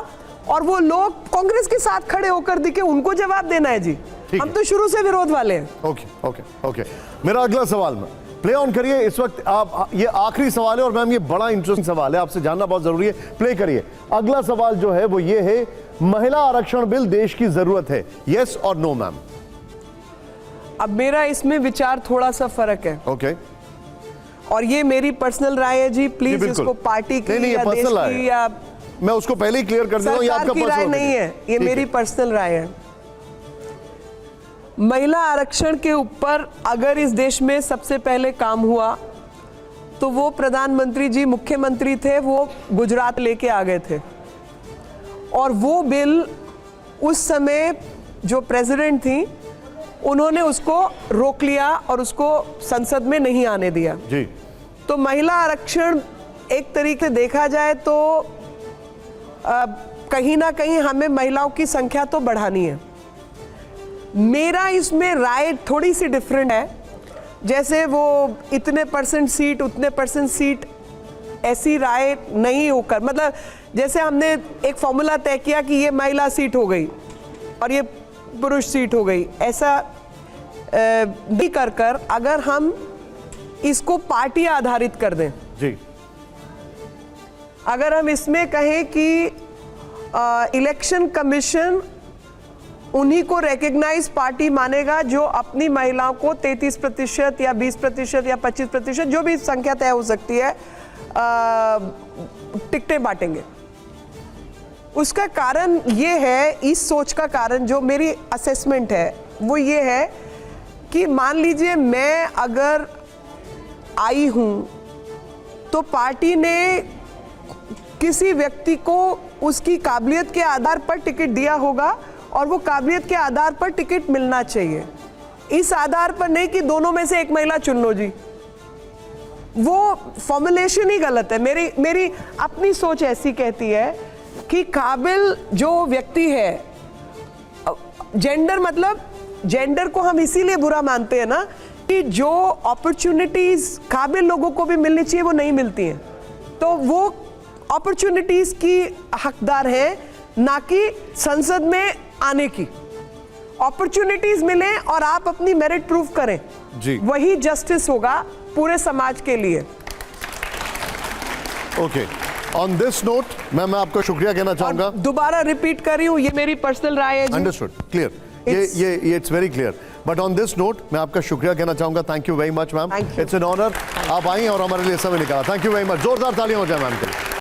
और वो लोग कांग्रेस के साथ खड़े होकर दिखे, उनको जवाब देना है जी। हम तो शुरू से विरोध वाले हैं। ओके। मेरा अगला सवाल में प्ले ऑन करिए। इस वक्त आप, ये आखिरी सवाल है और मैम ये बड़ा इंटरेस्टिंग सवाल है, आपसे जानना बहुत जरूरी है। प्ले करिए। अगला सवाल जो है वो ये है, महिला आरक्षण बिल देश की जरूरत है, यस और नो मैम? अब मेरा इसमें विचार थोड़ा सा फर्क है। ओके। और ये मेरी पर्सनल राय है जी, प्लीज इसको पार्टी की या देश की या मैं उसको पहले ही क्लियर कर देता हूं, ये आपका पर्सनल राय नहीं है, ये मेरी पर्सनल राय है। महिला आरक्षण के ऊपर अगर इस देश में सबसे पहले काम हुआ तो वो प्रधानमंत्री जी मुख्यमंत्री थे, वो गुजरात लेके आ गए थे और वो बिल उस समय जो प्रेसिडेंट थी उन्होंने उसको रोक लिया और उसको संसद में नहीं आने दिया जी। तो महिला आरक्षण एक तरीके से देखा जाए तो कहीं ना कहीं हमें महिलाओं की संख्या तो बढ़ानी है। मेरा इसमें राय थोड़ी सी डिफरेंट है, जैसे वो इतने % सीट उतने % सीट, ऐसी राय नहीं होकर, मतलब जैसे हमने एक फॉर्मूला तय किया कि ये महिला सीट हो गई और ये पुरुष सीट हो गई, ऐसा भी कर अगर हम इसको पार्टी आधारित कर दें जी, अगर हम इसमें कहें कि इलेक्शन कमीशन उन्हीं को रिकग्नाइज पार्टी मानेगा जो अपनी महिलाओं को 33% या 20% या 25%, जो भी संख्या तय हो सकती है, टिकटें बांटेंगे। उसका कारण ये है, इस सोच का कारण जो मेरी असेसमेंट है वो ये है कि मान लीजिए मैं अगर आई हूं तो पार्टी ने किसी व्यक्ति को उसकी काबिलियत के आधार पर टिकट दिया होगा और वो काबिलियत के आधार पर टिकट मिलना चाहिए, इस आधार पर नहीं कि दोनों में से एक महिला चुन लो जी। वो फॉर्मुलेशन ही गलत है। मेरी अपनी सोच ऐसी कहती है कि काबिल जो व्यक्ति है, जेंडर जेंडर को हम इसीलिए बुरा मानते हैं ना कि जो अपॉर्चुनिटीज काबिल लोगों को भी मिलनी चाहिए वो नहीं मिलती हैं, तो वो अपॉर्चुनिटीज की हकदार है, ना कि संसद में आने की। अपॉर्चुनिटीज मिले और आप अपनी मेरिट प्रूव करें जी, वही जस्टिस होगा पूरे समाज के लिए। ओके, ऑन दिस नोट मैं आपको शुक्रिया कहना चाहूंगा। दोबारा रिपीट कर रही हूँ, ये मेरी पर्सनल राय है जी। अंडरस्टूड, क्लियर, ये it's very clear. But on this note मैं आपका शुक्रिया कहना चाहूंगा। Thank you very much ma'am, it's an honour, आप आई और हमारे लिए समय निकाला। थैंक यू वेरी मच, जोरदार तालियां हो जाए मैम के लिए।